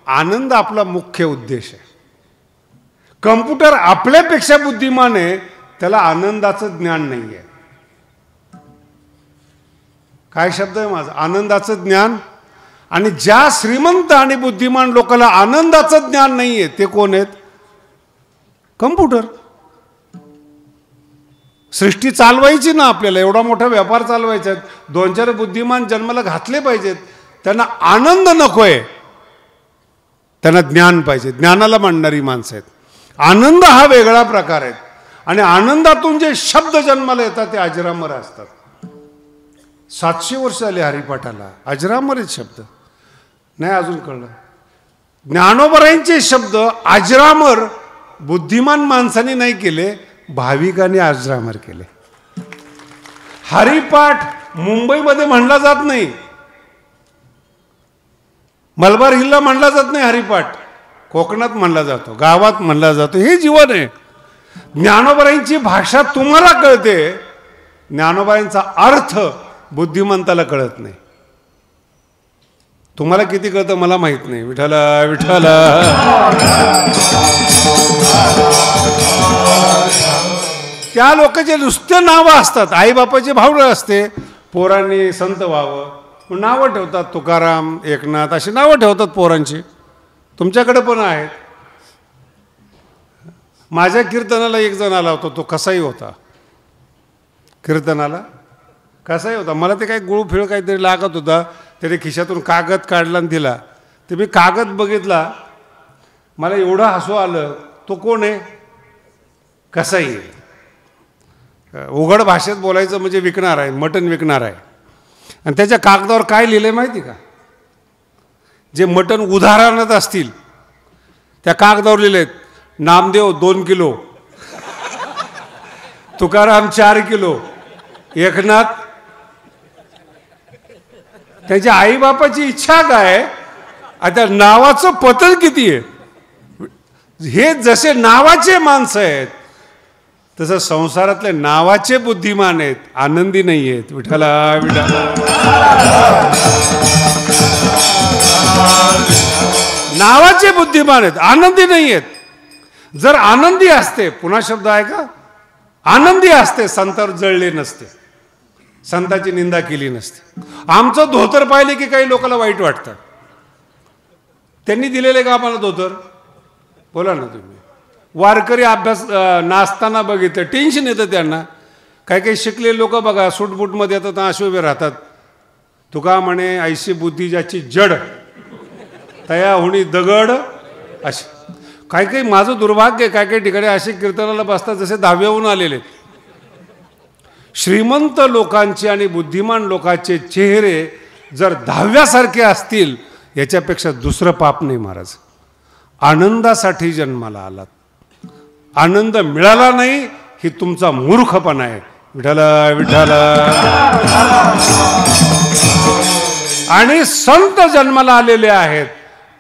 आनंद आपला मुख्य उद्देश आहे. कम्प्युटर आपल्यापेक्षा बुद्धिमान आहे, त्याला आनंदाचं ज्ञान नाही आहे. काय शब्द आहे माझा? आनंदाचं ज्ञान. आणि ज्या श्रीमंत आणि बुद्धिमान लोकांना आनंदाचं ज्ञान नाही आहे ते कोण आहेत? कम्प्युटर. सृष्टी चालवायची ना आपल्याला, एवढा मोठा व्यापार चालवायचा आहे, 2-4 बुद्धिमान जन्माला घातले पाहिजेत. त्यांना आनंद नकोय, त्यांना ज्ञान पाहिजे. ज्ञानाला मांडणारी माणसं आहेत. आनंद हा वेगळा प्रकार आहे. आणि आनंदातून जे शब्द जन्माला येतात ते अजरामर असतात. 700 वर्ष आले हरिपाठाला, अजरामर आहेत शब्द. नाही अजून कळलं? ज्ञानोबरायांचे शब्द अजरामर बुद्धिमान माणसाने नाही केले, भाविकांनी अजरामर केले. हरिपाठ मुंबईमध्ये म्हणला जात नाही, मलबार हिलला म्हणला जात नाही. हरिपाठ कोकणात म्हणला जातो, गावात म्हणला जातो. हे जीवन आहे. ज्ञानोबरायांची भाषा तुम्हाला कळते, ज्ञानोबरायांचा अर्थ बुद्धिमंताला कळत नाही. तुम्हाला किती कळतं मला माहित नाही. विठ्ठला विठ्ठला. त्या लोकांचे नुसते नावं असतात. आईबापाचे भावडं असते. पोरांनी संत व्हावं नावं ठेवतात, तुकाराम, एकनाथ अशी नावं ठेवतात पोरांची. तुमच्याकडे पण आहेत. माझ्या कीर्तनाला एक जण आला होता, तो कसाही होता. कीर्तनाला कसाही होता. मला ते काही गुळफिळ काहीतरी लागत होता. त्याने खिशातून कागद काढला आणि दिला. ते मी कागद बघितला, मला एवढं हसू आलं. तो कोण आहे? कसाही. उघड भाषेत बोलायचं म्हणजे विकणार आहे, मटण विकणार आहे. आणि त्याच्या कागदावर काय लिहिलंय माहिती का? जे मटण उदाहरणात असतील त्या कागदावर लिहिलेत, नामदेव 2 किलो, तुकाराम 4 किलो, एकनाथ. त्याच्या आईबापाची इच्छा काय? आता नावाचं पतन किती आहे? हे जसे नावाचे माणसं आहेत तसं संसारातले नावाचे बुद्धिमान आहेत, आनंदी नाही आहेत. विठ्ठला विठ्ठला. नावाचे बुद्धिमान आहेत, आनंदी नाही आहेत. जर आनंदी असते, पुन्हा शब्द आहे का, आनंदी असते, संतावर जळले नसते, संताची निंदा केली नसते. आमचं धोतर पाहिले की काही लोकांना वाईट वाटतं. त्यांनी दिलेले का आम्हाला धोतर? बोला ना तुम्ही. वारकरी अभ्यास नाचताना बघितलं, टेन्शन येतं त्यांना. काही काही शिकलेले लोक बघा सूटबूटमध्ये येतात, असे उभे राहतात. तुका म्हणे ऐशी बुद्धी ज्याची जड, तया होणी दगड असे. काही काही माझं दुर्भाग्य आहे, काही काही ठिकाणी असे कीर्तनाला बसतात जसे 10वीहून आलेले. श्रीमंत लोकांचे आणि बुद्धिमान लोकांचे चेहरे जर 10व्यासारखे असतील याच्यापेक्षा दुसरं पाप नाही महाराज. आनंदासाठी जन्माला आलात, आनंद मिळाला नाही ही तुमचा मूर्खपणा आहे. विठ्ठल विठ्ठल. आणि संत जन्माला आलेले आहेत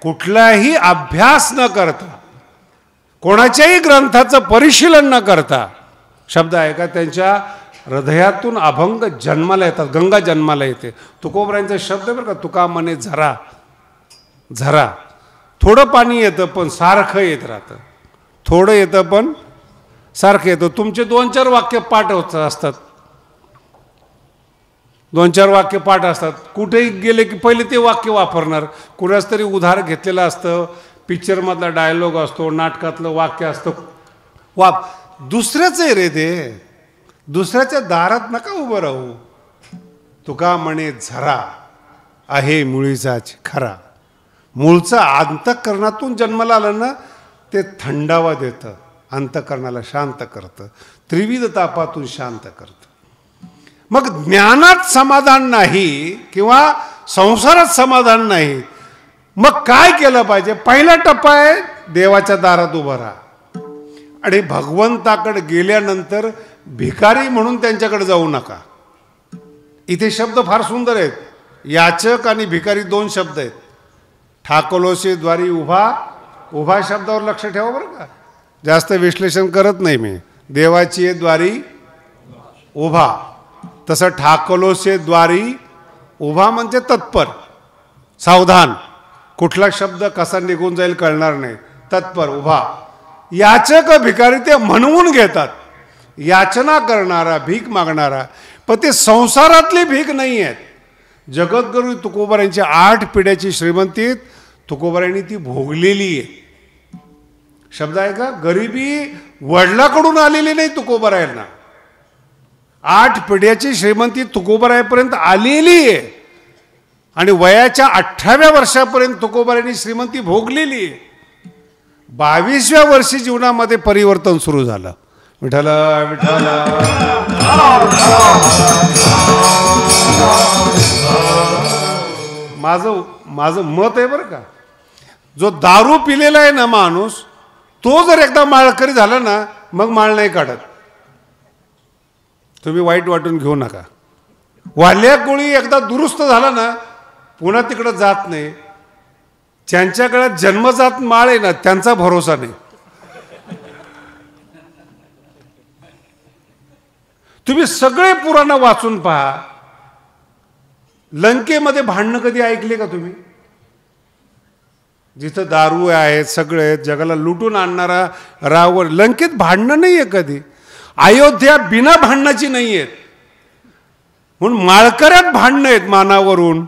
कुठलाही अभ्यास न करता, कोणाच्याही ग्रंथाचं परिशीलन न करता. शब्द आहे का त्यांच्या हृदयातून अभंग जन्माला येतात, गंगा जन्माला येते. तुकोबरायांचा शब्द आहे बरं का, तुका म्हणे झरा झरा. थोडं पाणी येतं पण सारखं येत राहतं, थोडं येतं पण सारखं येतं. तुमचे 2-4 वाक्य पाठ होत असतात, 2-4 वाक्य पाठ असतात. कुठेही गेले की पहिले ते वाक्य वापरणार. कुणाच तरी उधार घेतलेलं असतं, पिक्चरमधला डायलॉग असतो, नाटकातलं वाक्य असतं. दुसऱ्याच आहे रे ते, दुसऱ्याच्या दारात नका उभं राहू. तुका म्हणे झरा आहे मुळीचाच खरा. मूळचं अंतःकरणातून जन्माला आलं ना ते थंडावा देतं, अंतःकरणाला शांत करतं, त्रिविध तापातून शांत करतं. मग ज्ञानात समाधान नाही किंवा संसारात समाधान नाही, मग काय केलं पाहिजे? पहिला टप्पा आहे देवाच्या दारात उभं राहा. आणि भगवंताकडे गेल्यानंतर भिकारी म्हणून त्यांच्याकडे जाऊ नका. इथे शब्द फार सुंदर आहेत. याचक आणि भिकारी 2 शब्द आहेत. ठाकलोसे द्वारी उभा, उभा शब्दावर लक्ष ठेवा बरं का. जास्त विश्लेषण करत नाही मी. देवाची द्वारी उभा, तसं ठाकलोसे द्वारी उभा म्हणजे तत्पर, सावधान, कुठला शब्द कसा निघून जाईल कळणार नाही, तत्पर उभा. याचक भिकारी ते म्हणवून घेतात, याचना करणारा, भीक मागणारा. पण ते संसारातली भीक नाही आहेत. जगद्गुरू तुकोबारायांची 8 पिढ्याची श्रीमंती तुकोबारायांनी ती भोगलेली आहे. शब्द आहे का, गरिबी वडिलाकडून आलेली नाही तुकोबारायांना. 8 पिढ्याची श्रीमंती तुकोबारायांपर्यंत आलेली आहे. आणि वयाच्या 18व्या वर्षापर्यंत तुकोबारायांनी श्रीमंती भोगलेली आहे. 22व्या वर्षी जीवनामध्ये परिवर्तन सुरू झालं. विठ्ठल विठ्ठल. माझं मत आहे बरं का, जो दारू पिलेला आहे ना माणूस, तो जर एकदा माळकरी झाला ना मग माळ नाही काढत. तुम्ही वाईट वाटून घेऊ नका. वाल्या कोळी एकदा दुरुस्त झाला ना पुन्हा तिकडं जात नाही. ज्यांच्या गळ्यात जन्मजात माळ आहे ना त्यांचा भरोसा नाही. तुम्ही सगळे पुराण वाचून पहा. लंकेमध्ये भांडणं कधी ऐकले का तुम्ही? जिथं दारू आहेत, सगळे जगाला लुटून आणणारा रावण, लंकेत भांडणं नाही आहे कधी. अयोध्या बिना भांडणाची नाही आहेत, म्हणून माळकऱ्यात भांडणं आहेत मानावरून.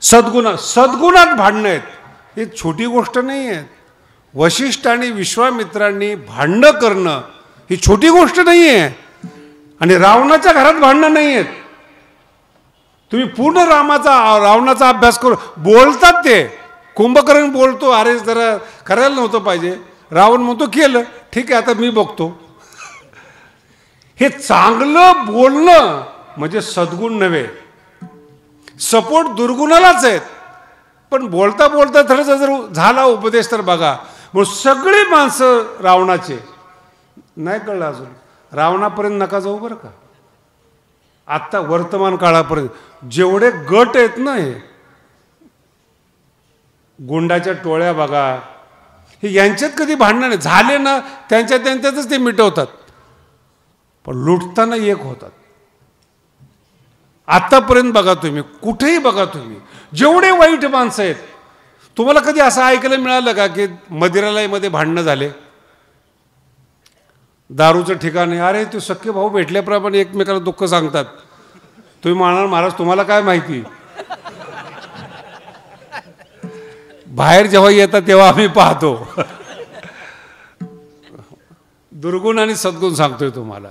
सद्गुणात भांडणं आहेत. ही छोटी गोष्ट नाही आहे. वशिष्ठ आणि विश्वामित्रांनी भांडणं करणं ही छोटी गोष्ट नाही आहे. आणि रावणाच्या घरात भांडणं नाही आहेत. तुम्ही पूर्ण रावणाचा अभ्यास करू. बोलतात ते, कुंभकर्ण बोलतो, अरे जरा करायला नव्हतं पाहिजे. रावण म्हणतो केलं, ठीक आहे आता मी बघतो. हे चांगलं बोलणं म्हणजे सद्गुण नव्हे, सपोर्ट दुर्गुणालाच आहेत. पण बोलता बोलता थोडासा जर झाला उपदेश तर बघा. मग सगळी माणसं रावणाचे. नाही कळलं अजून? रावणापर्यंत नका जाऊ बरं का. आत्ता वर्तमान काळापर्यंत जेवढे गट आहेत ना, हे गुंडाच्या टोळ्या बघा, हे यांच्यात कधी भांडणं नाही झाले ना, त्यांच्यातच ते मिटवतात. पण लुटताना एक होतात. आत्तापर्यंत बघा तुम्ही, कुठेही बघा तुम्ही, जेवढे वाईट माणसं आहेत. तुम्हाला कधी असं ऐकायला मिळालं का की मदिरालयामध्ये भांडणं झाले? दारूचं ठिकाण आहे, अरे ते सख्खे भाऊ भेटल्याप्रमाणे एकमेकाला दुःख सांगतात. तुम्ही म्हणाल महाराज तुम्हाला काय माहिती, बाहेर जेव्हा येतात तेव्हा आम्ही पाहतो. दुर्गुण आणि सद्गुण सांगतोय तुम्हाला.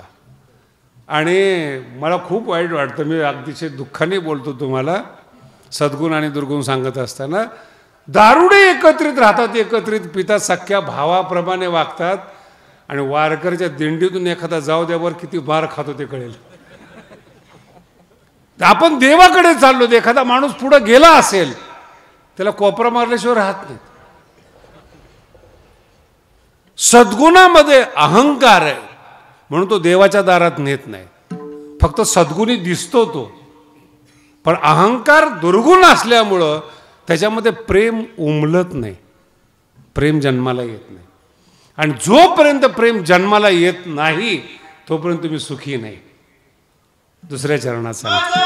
आणि मला खूप वाईट वाटतं, मी अतिशय दुःखाने बोलतो तुम्हाला. सद्गुण आणि दुर्गुण सांगत असताना दारुडे एकत्रित राहतात, एकत्रित पितात, सख्या भावाप्रमाणे वागतात. आणि वारकरच्या दिंडीतून एखादा जाऊ द्यावर किती मार खातो ते कळेल. आपण देवाकडे चाललो, एखादा माणूस पुढे गेला असेल त्याला कोपरा मारल्याशिवाय राहत नाही. सद्गुणामध्ये अहंकार आहे म्हणून तो देवाच्या दारात नेत नाही. फक्त सद्गुणी दिसतो तो, पण अहंकार दुर्गुण असल्यामुळं त्याच्यामध्ये प्रेम उमलत नाही, प्रेम जन्माला येत नाही. आणि जोपर्यंत प्रेम जन्माला येत नाही तोपर्यंत तुम्ही सुखी नाही. दुसऱ्या चरणात सांगा,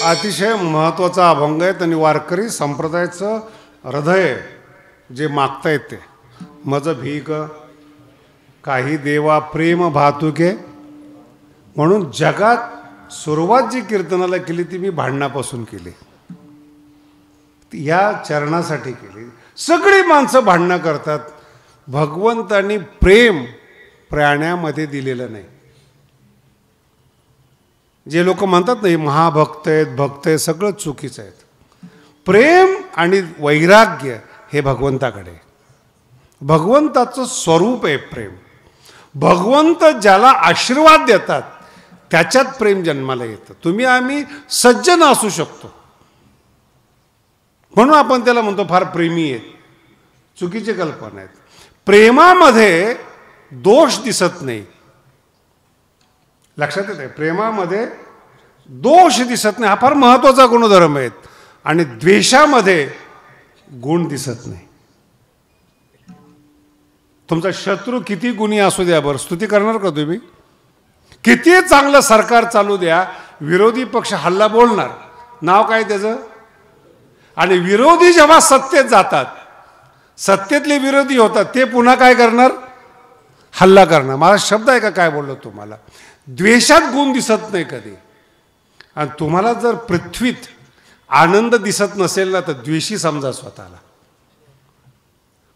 अतिशय महत्त्वाचा अभंग आहे. आणि वारकरी संप्रदायाचं हृदय जे मागतायत ते, मज भीक काही देवा प्रेम भातुके. म्हणून जगात सुरुवात जी कीर्तनाला केली ती मी भांडणापासून केली, या चरणासाठी केली. सगळी माणसं भांडणं करतात, भगवंतांनी प्रेम प्राण्यामध्ये दिलेलं नाही. जे लोक म्हणतात नाही महाभक्त आहेत, भक्त आहेत, सगळं चुकीचं आहे. प्रेम आणि वैराग्य हे भगवंताकडे, भगवंताचं स्वरूप आहे प्रेम. भगवंत ज्याला आशीर्वाद देतात त्याच्यात प्रेम जन्माला येतं. तुम्ही आम्ही सज्जन असू शकतो म्हणून आपण त्याला म्हणतो फार प्रेमी आहेत, चुकीची कल्पना आहेत. प्रेमामध्ये दोष दिसत नाही, लक्षात येते. प्रेमामध्ये दोष दिसत नाही, हा फार महत्वाचा गुणधर्म आहे. आणि द्वेषामध्ये गुण दिसत नाही. तुमचा शत्रू किती गुणी असू द्या, बरं स्तुती करणार का तुम्ही? किती चांगलं सरकार चालू द्या, विरोधी पक्ष हल्ला बोलणार, नाव काय त्याचं. आणि विरोधी जेव्हा सत्तेत जातात, सत्तेतले विरोधी होतात, ते पुन्हा काय करणार, हल्ला करणार. माझा शब्द आहे का काय बोललो तुम्हाला. द्वेषात गुण दिसत नाही कधी. आणि तुम्हाला जर पृथ्वीत आनंद दिसत नसेल ना तर द्वेषी समजा स्वतःला.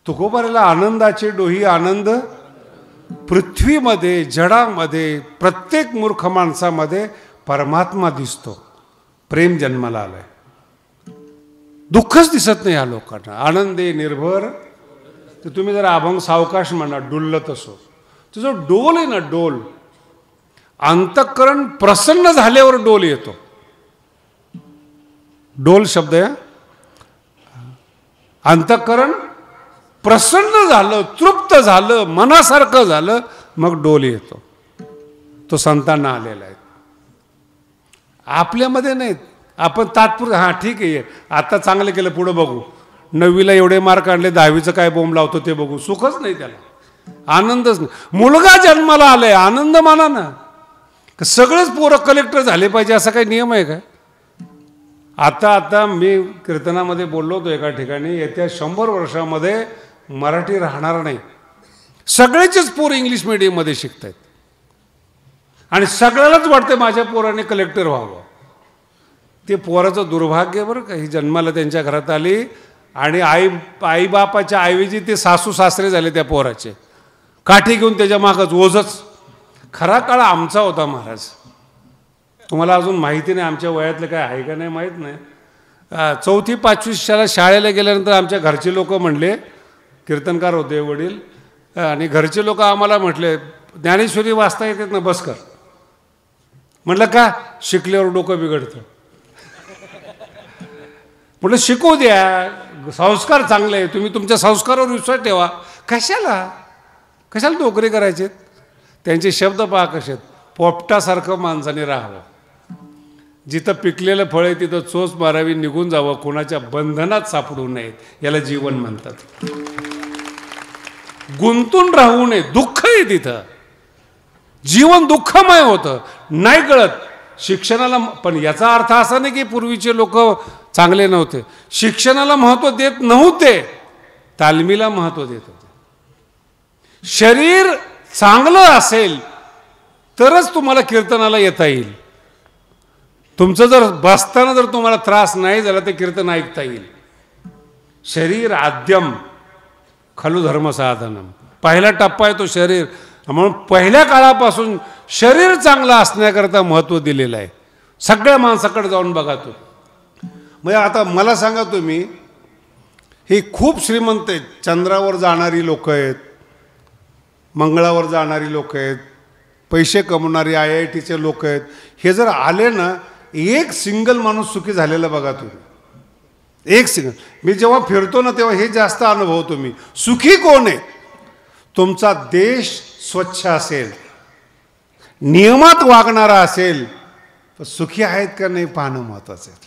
तुकोबाराला आनंदाचे डोही आनंद पृथ्वीमध्ये, जडामध्ये, प्रत्येक मूर्ख माणसामध्ये परमात्मा दिसतो. प्रेम जन्माला आलंय, दुःखच दिसत नाही ह्या लोकांना. आनंदे निर्भर. तर तुम्ही जर अभंग सावकाश म्हणा, डुल्लत असो, तुझं डोल आहे ना, डोल, अंतःकरण प्रसन्न झाल्यावर डोल येतो. डोल शब्द आहे. अंतःकरण प्रसन्न झालं, तृप्त झालं, मनासारखं झालं, मग डोल येतो. तो संतांना आलेला आहे, आपल्यामध्ये नाहीत. आपण तात्पुरतं हां ठीक आहे, आता चांगलं केलं, पुढं बघू. 9वीला एवढे मार्क आणले, 10वीचं काय बोंब लावतो ते बघू. सुखच नाही त्याला, आनंदच नाही. मुलगा जन्माला आलाय, आनंद माना ना. सगळेच पोरं कलेक्टर झाले पाहिजे असा काही नियम आहे का? आता मी कीर्तनामध्ये बोललो होतो एका ठिकाणी, येत्या 100 वर्षामध्ये मराठी राहणार नाही. सगळेचेच पोरं इंग्लिश मीडियममध्ये शिकत आहेत आणि सगळ्यालाच वाटतं माझ्या पोराने कलेक्टर व्हावं. ते पोराचं दुर्भाग्य बरं का. ही जन्माला त्यांच्या घरात आली आणि आईबापाच्या ऐवजी ते सासू सासरे झाले त्या पोराचे. काठी घेऊन त्याच्या मागच ओझच. खरा काळ आमचा होता महाराज. तुम्हाला अजून माहिती नाही, आमच्या वयातलं काय आहे का नाही माहीत नाही. 4थी 5वी शाळेला गेल्यानंतर आमच्या घरचे लोक म्हणले, कीर्तनकार होते वडील, आणि घरचे लोक आम्हाला म्हटले ज्ञानेश्वरी वाचता येतात ना, बस कर. म्हटलं का? शिकल्यावर डोकं बिघडतं. म्हटलं शिकू द्या, संस्कार चांगले, तुम्ही तुमच्या संस्कारावर विश्वास ठेवा. कशाला नोकरी करायचे? त्यांचे शब्द पहा कसे आहेत, पोपटासारखं माणसाने राहावं, जिथं पिकलेलं फळ आहे तिथं चोच मारावी, निघून जावं, कोणाच्या बंधनात सापडू नयेत, याला जीवन म्हणतात. गुंतून राहू नये, दुःख आहे तिथं, जीवन दुःखमय होतं, नाही कळत. शिक्षणाला, पण याचा अर्थ असा नाही की पूर्वीचे लोक चांगले नव्हते, शिक्षणाला महत्त्व देत नव्हते, तालमीला महत्त्व देत होते. शरीर चांगलं असेल तरच तुम्हाला कीर्तनाला येता येईल. तुमचं जर बसताना जर तुम्हाला त्रास नाही झाला तर कीर्तन ऐकता येईल. शरीर आद्यम खलु धर्म साधनम, पहिला टप्पा आहे तो शरीर. म्हणून पहिल्या काळापासून शरीर चांगलं असण्याकरता महत्त्व दिलेलं आहे. सगळ्या माणसाकडे जाऊन बघा तो. म्हणजे आता मला सांगा तुम्ही, ही खूप श्रीमंत आहेत, चंद्रावर जाणारी लोक आहेत, मंगळावर जाणारी लोक आहेत, पैसे कमवणारी IITचे लोक आहेत. हे जर आले ना, एक सिंगल माणूस सुखी झालेला बघा तुम्ही. एक सिंगल. मी जेव्हा फिरतो ना तेव्हा हे जास्त अनुभवतो मी. सुखी कोण आहे? तुमचा देश स्वच्छ असेल, नियमात वागणारा असेल, तर सुखी आहेत का नाही पाहणं महत्वाचं आहे.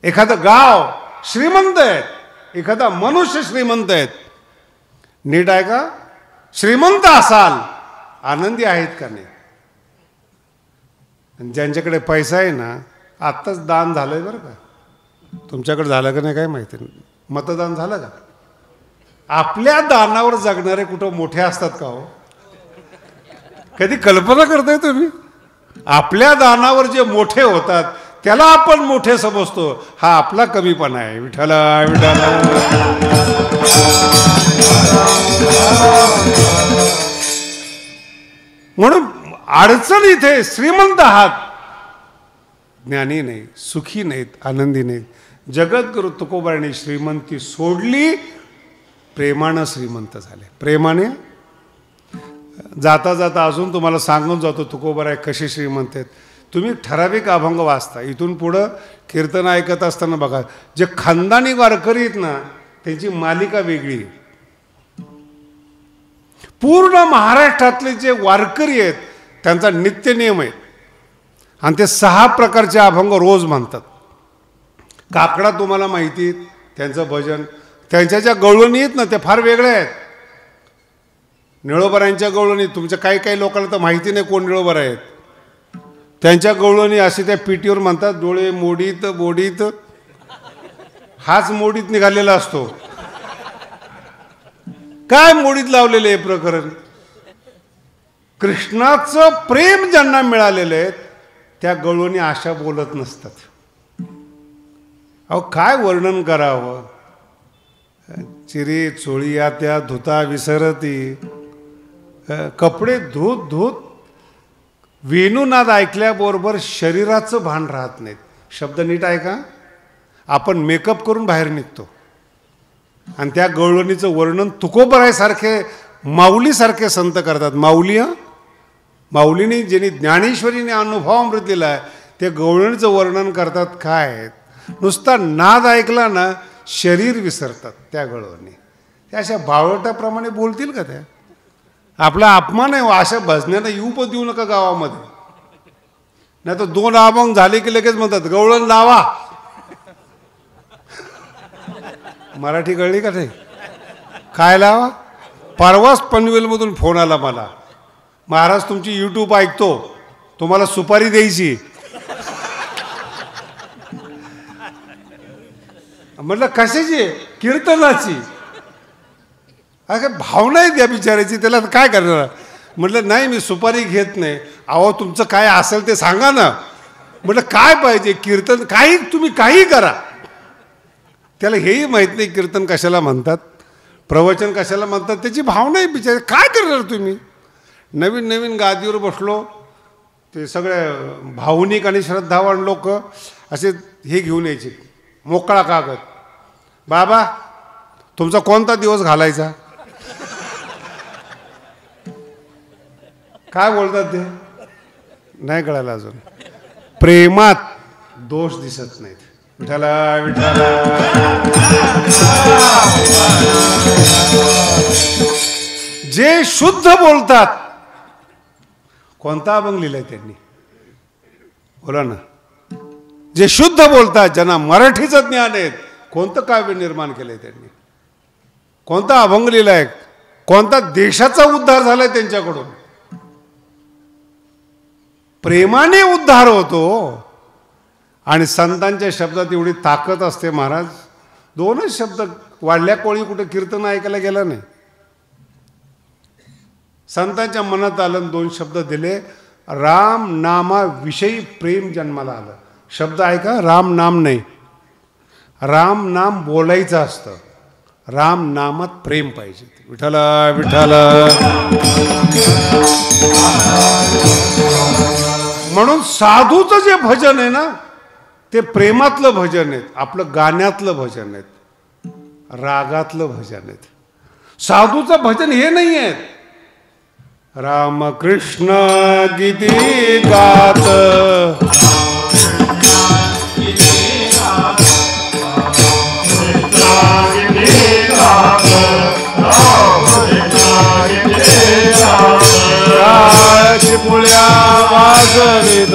एखादं गाव श्रीमंत आहेत, एखादा मनुष्य श्रीमंत आहेत, नीट आहे का? श्रीमंत असाल, आनंदी आहेत का नाही? ज्यांच्याकडे पैसा आहे ना, आत्ताच दान झालंय बरं का, तुमच्याकडे झालं का नाही काय माहिती नाही, मतदान झालं का? आपल्या दानावर जगणारे कुठं मोठे असतात का हो? कधी कल्पना करताय तुम्ही? आपल्या दानावर जे मोठे होतात त्याला आपण मोठे समजतो. हा आपला कमीपणा आहे. विठ्ठला विठ्ठला. म्हणून अडचण इथे, श्रीमंत आहात, ज्ञानी नाही, सुखी नाहीत, आनंदी नाहीत. जगद्गुरु तुकोबाराने श्रीमंती सोडली, प्रेमानं श्रीमंत झाले. प्रेमाने जाता जाता अजून तुम्हाला सांगून जातो तुकोबाराय कसे श्रीमंत आहेत. तुम्ही ठराविक अभंग वाचता, इथून पुढं कीर्तन ऐकत असताना बघा, जे खानदानी वारकरी आहेत ना, त्यांची मालिका वेगळी आहे. पूर्ण महाराष्ट्रातले जे वारकरी आहेत त्यांचा नित्य नियम आहे, आणि ते 6 प्रकारचे अभंग रोज म्हणतात. काकडा तुम्हाला माहिती, त्यांचं भजन, त्यांच्या ज्या गवळणी आहेत ना त्या फार वेगळ्या आहेत. निळोबरायांच्या गवळणी, तुमच्या काही काही लोकांना तर माहिती नाही कोण निळोबर आहेत. त्यांच्या गवळणी अशी त्या पिटीवर म्हणतात, डोळे मोडीत मोडीत, हाच मोडीत निघालेला असतो. काय मोडीत लावलेले हे प्रकरण? कृष्णाचं प्रेम ज्यांना मिळालेलं आहे त्या गवळणी अशा बोलत नसतात. अहो काय वर्णन करावं? चिरी चोळी त्या धुता विसरती, कपडे धूत धूत वेणुनाद ऐकल्याबरोबर शरीराचं भान राहत नाहीत. शब्द नीट आहे का? आपण मेकअप करून बाहेर निघतो, आणि त्या गवळणीचं वर्णन तुकोबारायसारखे माऊलीसारखे संत करतात. माऊलीने ज्यांनी ज्ञानेश्वरीने अनुभवामृत दिला आहे ते गवळणीचं वर्णन करतात. काय नुसता नाद ऐकला ना शरीर विसरतात त्या गवळणी. त्या अशा बावळटाप्रमाणे बोलतील का? त्या आपला अपमान आहे. अशा भजण्याला येऊ पण देऊ नका गावामध्ये, नाही तर 2 अभंग झाले की लगेच म्हणतात गवळण लावा. मराठी कळली का नाही? काय लावा? परवाच पनवेलमधून फोन आला मला, महाराज तुमची YouTube ऐकतो, तुम्हाला सुपारी द्यायची. म्हटलं कशाची? कीर्तनाची. अरे भावना आहे त्या बिचारायची, त्याला काय करणार? म्हटलं नाही मी सुपारी घेत नाही. अहो तुमचं काय असेल ते सांगा ना. म्हटलं काय पाहिजे? कीर्तन काही, तुम्ही काही करा. त्याला हेही माहीत नाही कीर्तन कशाला म्हणतात, प्रवचन कशाला म्हणतात, त्याची भावना आहे बिचारे. काय करणार तुम्ही? नवीन नवीन गादीवर बसलो, ते सगळे भावनिक आणि श्रद्धावान लोक असे हे घेऊन यायचे, मोकळा कागद, बाबा तुमचा कोणता दिवस घालायचा? काय बोलतात ते नाही कळालं अजून. प्रेमात दोष दिसत नाहीत. विठाला विठाला. जे शुद्ध बोलतात, कोणता अभंग लिहिलाय त्यांनी बोला ना. जे शुद्ध बोलतात, ज्यांना मराठीचं ज्ञान आहे, कोणतं काव्य निर्माण केलंय त्यांनी, कोणता अभंग लिहिलाय, कोणता देशाचा उद्धार झालाय त्यांच्याकडून. प्रेमाने उद्धार होतो. आणि संतांच्या शब्दात एवढी ताकद असते महाराज. 2च शब्द वाढल्या कोळी कुठे कीर्तन ऐकायला गेला नाही. संतांच्या मनात आलं, 2 शब्द दिले. राम नामाविषयी प्रेम जन्माला आलं. शब्द ऐका, राम नाम नाही, राम नाम बोलायचं असतं, राम नामात प्रेम पाहिजे. विठाला विठाला. म्हणून साधूचं जे भजन आहे ना, ते प्रेमातलं भजन आहे, आपलं गाण्यातलं भजन आहे, रागातलं भजन आहे. साधूचं भजन हे नाही आहे रामकृष्ण गीती गात, पुळ्या वाजवित,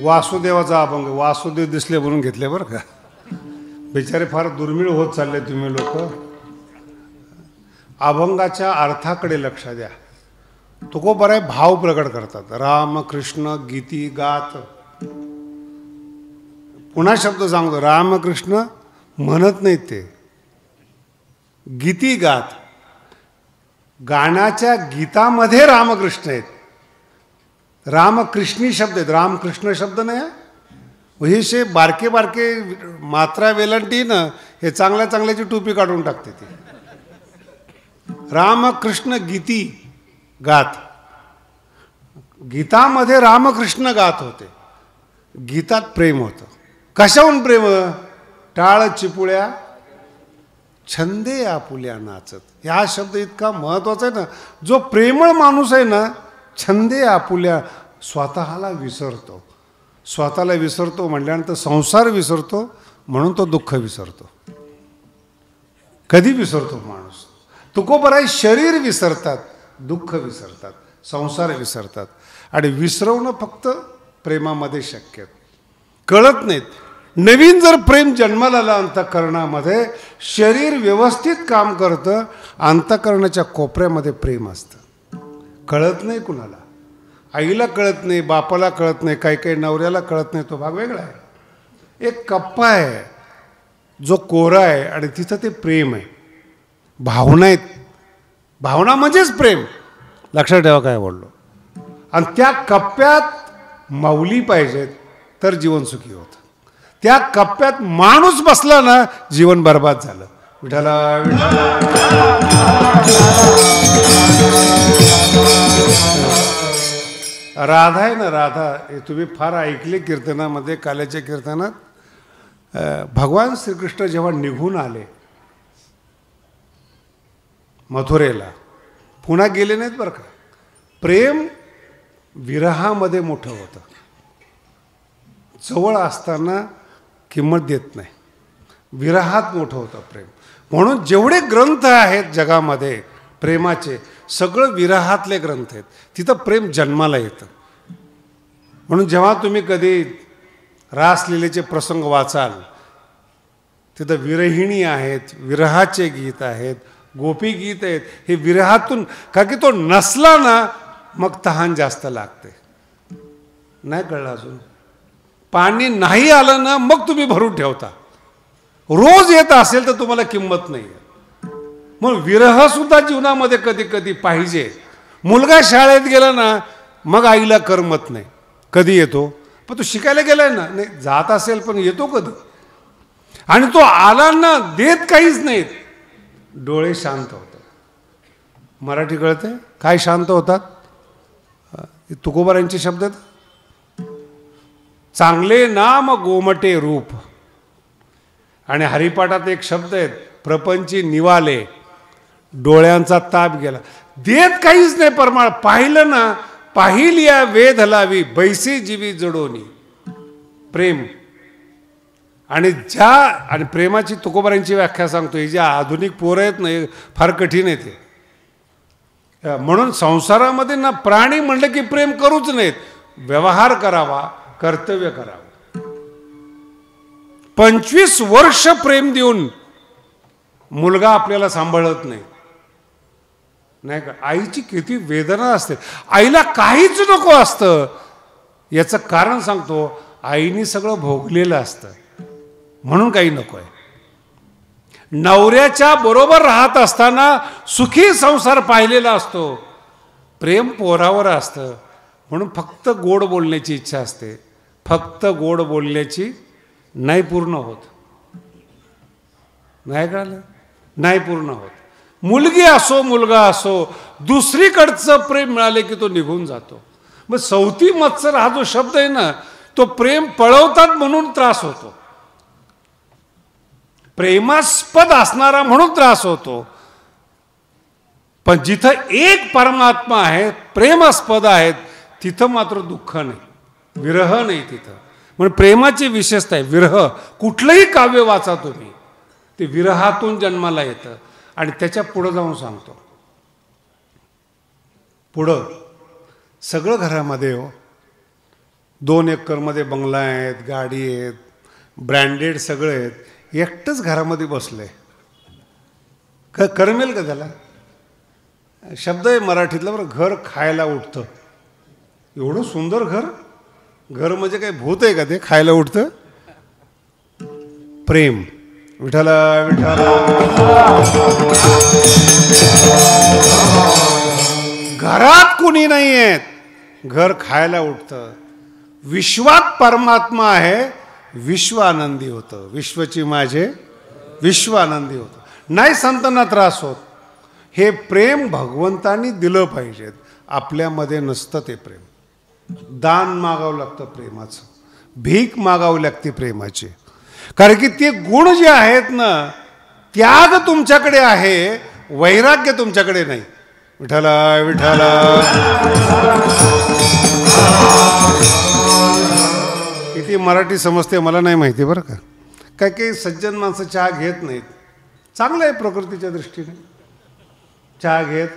वासुदेवाचा अभंग. वासुदेव दिसले म्हणून घेतले बरं का. बिचारे फार दुर्मिळ होत चालले तुम्ही लोक. अभंगाच्या अर्थाकडे लक्ष द्या. तुकोबाराय भाव प्रकट करतात. रामकृष्ण गीती गात. पुन्हा शब्द सांगतो, रामकृष्ण म्हणत नाहीत ते, गीती गात. गाण्याच्या गीतामध्ये रामकृष्ण आहेत. रामकृष्णी शब्द आहेत, रामकृष्ण शब्द नाही. हे शे बारके बारके मात्रा वेलंटी ना, हे चांगल्या चांगल्याची टोपी काढून टाकते ती. रामकृष्ण गीती गात. गीतामध्ये रामकृष्ण गात होते. गीतात प्रेम होतं. कशाहून प्रेम? टाळ चिपुळ्या छंदे आपुल्या नाचत. हा शब्द इतका महत्वाचा आहे ना. जो प्रेमळ माणूस आहे ना, छंदे आपुल्या, स्वतःला विसरतो. स्वतःला विसरतो म्हटल्यानंतर संसार विसरतो, म्हणून तो दुःख विसरतो. कधी विसरतो माणूस? तुकोबाराय शरीर विसरतात, दुःख विसरतात, संसार विसरतात. आणि विसरवणं फक्त प्रेमामध्ये शक्य. कळत नाहीत. नवीन जर प्रेम जन्माला आलं अंतःकरणामध्ये, शरीर व्यवस्थित काम करतं, अंतःकरणाच्या कोपऱ्यामध्ये प्रेम असतं. कळत नाही कुणाला, आईला कळत नाही, बापाला कळत नाही, काही काही नवऱ्याला कळत नाही, तो भाग वेगळा आहे. एक कप्पा आहे जो कोरा आहे आणि तिथं ते प्रेम आहे, भावना आहेत. भावना म्हणजेच प्रेम, लक्षात ठेवा काय बोललो. आणि त्या कप्प्यात माऊली पाहिजेत तर जीवन सुखी होतं. त्या कप्प्यात माणूस बसला ना, जीवन बर्बाद झालं. विठाला राधा आहे ना, राधा, हे तुम्ही फार ऐकले कीर्तनामध्ये, काल्याच्या कीर्तनात. भगवान श्रीकृष्ण जेव्हा निघून आले मथुरेला, पुन्हा गेले नाहीत बरं का. प्रेम विरहामध्ये मोठं होतं, जवळ असताना किंमत देत नाही, विरहात मोठं होतं प्रेम. म्हणून जेवढे ग्रंथ आहेत जगामध्ये प्रेमाचे, सगळं विरहातले ग्रंथ आहेत. तिथं प्रेम जन्माला येतं. म्हणून जेव्हा तुम्ही कधी रासलीलेचे प्रसंग वाचाल, तिथं विरहिणी आहेत, विरहाचे गीत आहेत, गोपी गीत आहेत. हे विरहातून, का की तो नसला ना मग तहान जास्त लागते. नाही कळलं अजून? पाणी नाही आलं ना मग तुम्ही भरून ठेवता. रोज येत असेल तर तुम्हाला किंमत नाही. मग विरह सुद्धा जीवनामध्ये कधी कधी पाहिजे. मुलगा शाळेत गेला ना मग आईला करमत नाही. कधी येतो? पण तो शिकायला गेलाय ना, नाही जात असेल पण येतो कधी. आणि तो आला ना देत काहीच नाहीत, डोळे शांत होतात. मराठी कळते काय शांत होतात? तुकोबारांचे शब्द आहेत. चांगले नाम गोमटे रूप. आणि हरिपाठात एक शब्द आहेत, प्रपंची निवाले, डोळ्यांचा ताप गेला. देत काहीच नाही परमाळ. पाहिलं ना, पाहिल्या वेध लावी, बैसी जीवी जडोनी. प्रेम आणि आणि प्रेमाची तुकोबारांची व्याख्या सांगतो. ही जी आधुनिक पोरं आहेत ना, फार कठीण आहे ते. म्हणून संसारामध्ये ना प्राणी म्हणलं की प्रेम करूच नाहीत, व्यवहार करावा, कर्तव्य करावं. 25 वर्ष प्रेम देऊन मुलगा आपल्याला सांभाळत नाही, नाही का? आईची किती वेदना असते. आईला काहीच नको असतं. याचं कारण सांगतो, आईने सगळं भोगलेलं असतं म्हणून काही नको आहे. नवऱ्याच्या बरोबर राहत असताना सुखी संसार पाहिलेला असतो. प्रेम पोरावर असतं म्हणून फक्त गोड बोलण्याची इच्छा असते. फक्त गोड बोलण्याची नाही पूर्ण होत. नाही कळलं? नाही पूर्ण होत. मुलगी असो मुलगा असो, दुसरीकडचं प्रेम मिळाले की तो निघून जातो. मग सौती मत्सर हा जो शब्द आहे ना, तो प्रेम पळवतात म्हणून त्रास होतो. प्रेमास्पद असणारा म्हणून त्रास होतो. पण जिथं एक परमात्मा आहे, प्रेमास्पद आहेत, तिथं मात्र दुःख नाही, विरह नाही तिथं. म्हणून प्रेमाची विशेषता आहे विरह. कुठलंही काव्य वाचा तुम्ही, ते विरहातून जन्माला येतं. आणि त्याच्या पुढं जाऊन सांगतो, पुढं सगळं घरामध्ये हो, 2 एकरमध्ये बंगला आहेत, गाडी आहेत, ब्रँडेड सगळे आहेत, एकटंच घरामध्ये बसले. करमेल का त्याला? शब्द आहे मराठीतला बरं, घर खायला उठतं. एवढं सुंदर घर, घर म्हणजे काय भूत आहे का ते खायला उठतं? प्रेम. विठाला विठाला. घरात कुणी नाही आहेत, घर खायला उठतं. विश्वात परमात्मा आहे, विश्व आनंदी होतं. विश्वची माझे विश्व आनंदी होतं. नाही संतांना त्रास होत. हे प्रेम भगवंतानी दिलं पाहिजेत. आपल्यामध्ये नसतं ते प्रेम. दान मागावं लागतं प्रेमाचं, भीक मागावी लागते प्रेमाची. कारण की ते गुण जे आहेत ना, त्याग तुमच्याकडे आहे, वैराग्य तुमच्याकडे नाही. विठाला विठाला. किती मराठी समजते मला नाही माहिती बरं का. काय काही सज्जन माणसं चहा घेत नाहीत. चांगलं आहे प्रकृतीच्या दृष्टीने, चहा घेत.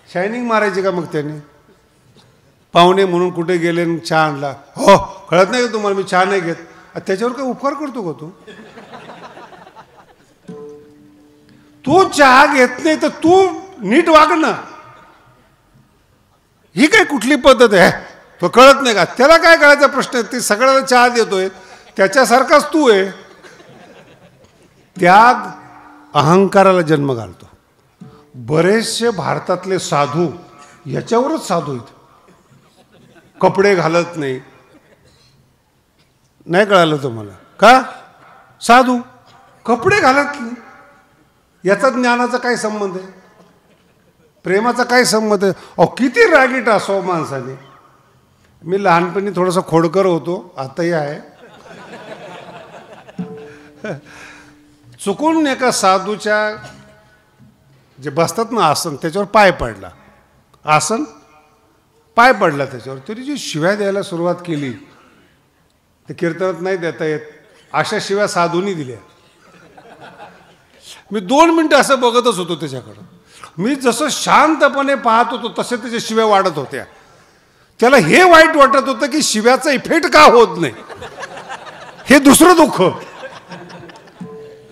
शायनिंग मारायची का मग त्यांनी? पाहुणे म्हणून कुठे गेले चहा आणला, हो कळत नाही का तुम्हाला मी चहा नाही घेत? त्याच्यावर काय उपकार करतो का तू? तू चहा घेत नाही तर तू नीट वाग ना. ही काय कुठली पद्धत आहे? तो कळत नाही का? त्याला काय कळायचा प्रश्न आहे? ती सगळ्याला चहा देतोय, त्याच्यासारखाच तू आहे. त्याग अहंकाराला जन्म घालतो. बरेचसे भारतातले साधू याच्यावरच साधू आहेत. कपडे घालत नाही. नाही कळालं तुम्हाला का? साधू कपडे घालत नाही. याचा ज्ञानाचा काय संबंध आहे? प्रेमाचा काय संबंध आहे? अहो किती रागीट असावं माणसाने. मी लहानपणी थोडासा खोडकर होतो, आताही आहे. चुकून एका साधूच्या जे बसतात ना आसन, त्याच्यावर पाय पडला. आसन पाय पडला त्याच्यावर. तरी जी शिव्या द्यायला सुरुवात केली, ते कीर्तनात नाही देता येत, अशा शिव्या साधूंनी दिल्या. मी 2 मिनिटं असं बघतच होतो त्याच्याकडं. मी जसं शांतपणे पाहत होतो तसे त्याच्या शिव्या वाढत होत्या. त्याला हे वाईट वाटत होतं की शिव्याचा इफेक्ट का होत नाही, हे दुसरं दुःख.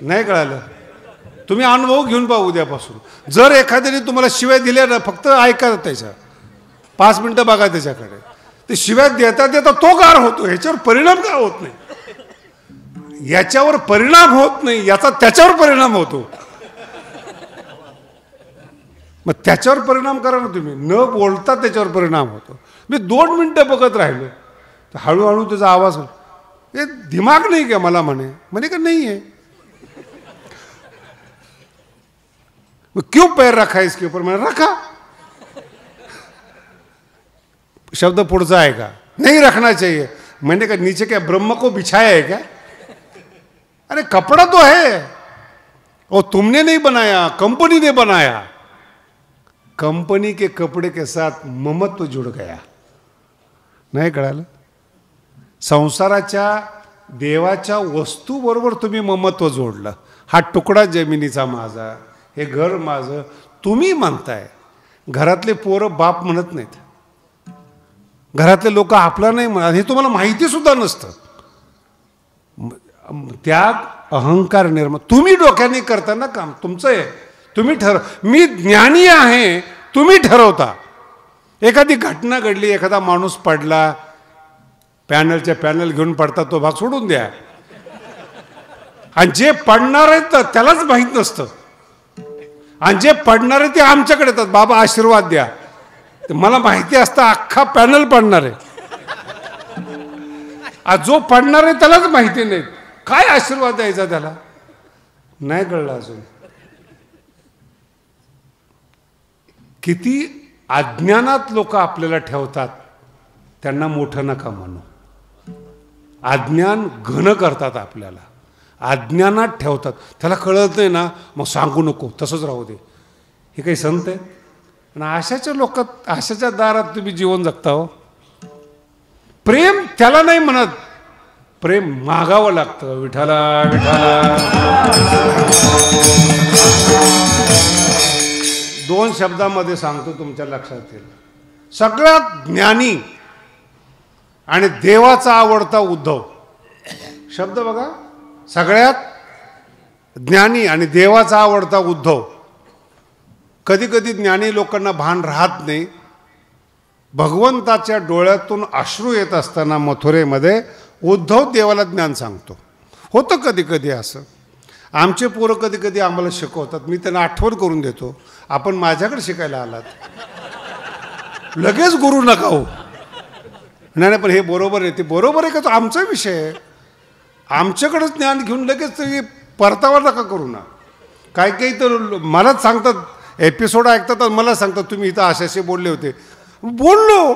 नाही कळालं? तुम्ही अनुभव घेऊन पहा उद्यापासून. जर एखाद्याने तुम्हाला शिव्या दिल्या ना, फक्त ऐका त्याच्या, 5 मिनिटं बघा त्याच्याकडे. ते शिव्या देता देता तो गार होतो. ह्याच्यावर परिणाम का होत नाही? याच्यावर परिणाम होत नाही, याचा त्याच्यावर परिणाम होतो. मग त्याच्यावर परिणाम करा ना तुम्ही. न बोलता त्याच्यावर परिणाम होतो. मी 2 मिनिटं बघत राहिलो. तर हळूहळू त्याचा आवाज, हे दिमाग नाही का मला? म्हणे का नाही आहे. क्यों पैर रखा है इसके ऊपर? मैंने रखा. शब्द पुढचा आहे का? नहीं रखना चाहिए. मैंने कहा नीचे क्या ब्रह्म को बिछाया है क्या? अरे कपड़ा तो है, और तुमने नहीं बनाया, कंपनी ने बनाया. कंपनी के कपड़े के साथ ममत्व जुड़ गया. नाही कळालं? संसाराच्या देवाच्या वस्तू बरोबर तुम्ही ममत्व जोडलं. हा तुकडा जमिनीचा माझा, हे घर माझं तुम्ही म्हणताय. घरातले पोरं बाप म्हणत नाहीत. घरातले लोक आपला नाही म्हणत. हे तुम्हाला माहिती सुद्धा नसतं. त्याग अहंकार निर्माण तुम्ही डोक्याने करताना काम तुमचं आहे. तुम्ही मी ज्ञानी आहे, तुम्ही ठरवता. एखादी घटना घडली, एखादा माणूस पडला, पॅनलच्या पॅनल घेऊन पडतात, तो भाग सोडून द्या. आणि जे पडणार आहेत त्यालाच माहीत नसतं. आणि जे पडणार आहे ते आमच्याकडे येतात, बाबा आशीर्वाद द्या. मला माहिती असतं अख्खा पॅनल पडणार आहे. जो पडणार आहे त्यालाच माहिती नाही. काय आशीर्वाद द्यायचा त्याला? नाही कळलं अजून. किती अज्ञानात लोक आपल्याला ठेवतात. त्यांना मोठं नका म्हणू. अज्ञान घन करतात आपल्याला, अज्ञानात ठेवतात. त्याला कळत नाही ना, मग सांगू नको, तसंच राहू दे. हे काही संत आहे? आणि अशाच्या लोकात, अशाच्या दारात तुम्ही जीवन जगता हो. प्रेम त्याला नाही म्हणत, प्रेम मागावं लागतं. विठाला विठाला. 2 शब्दामध्ये सांगतो, तुमच्या लक्षात येईल. सगळ्यात ज्ञानी आणि देवाचा आवडता उद्धव. शब्द बघा, सगळ्यात ज्ञानी आणि देवाचा आवडता उद्धव. कधी कधी ज्ञानी लोकांना भान राहत नाही. भगवंताच्या डोळ्यातून अश्रू येत असताना मथुरेमध्ये उद्धव देवाला ज्ञान सांगतो. होतं कधी कधी असं. आमचे पोरं कधी कधी आम्हाला शिकवतात. मी त्यांना आठवण करून देतो, आपण माझ्याकडे शिकायला आलात, लगेच गुरु नका हो. नाही पण हे बरोबर आहे, ते बरोबर आहे का? तो आमचा विषय आहे. आमच्याकडंच ज्ञान घेऊन लगेच तुम्ही परतावा नका करू ना. काही तर मलाच सांगतात, एपिसोड ऐकतात, मला सांगतात तुम्ही इथं अशाशी बोलले होते. बोललो,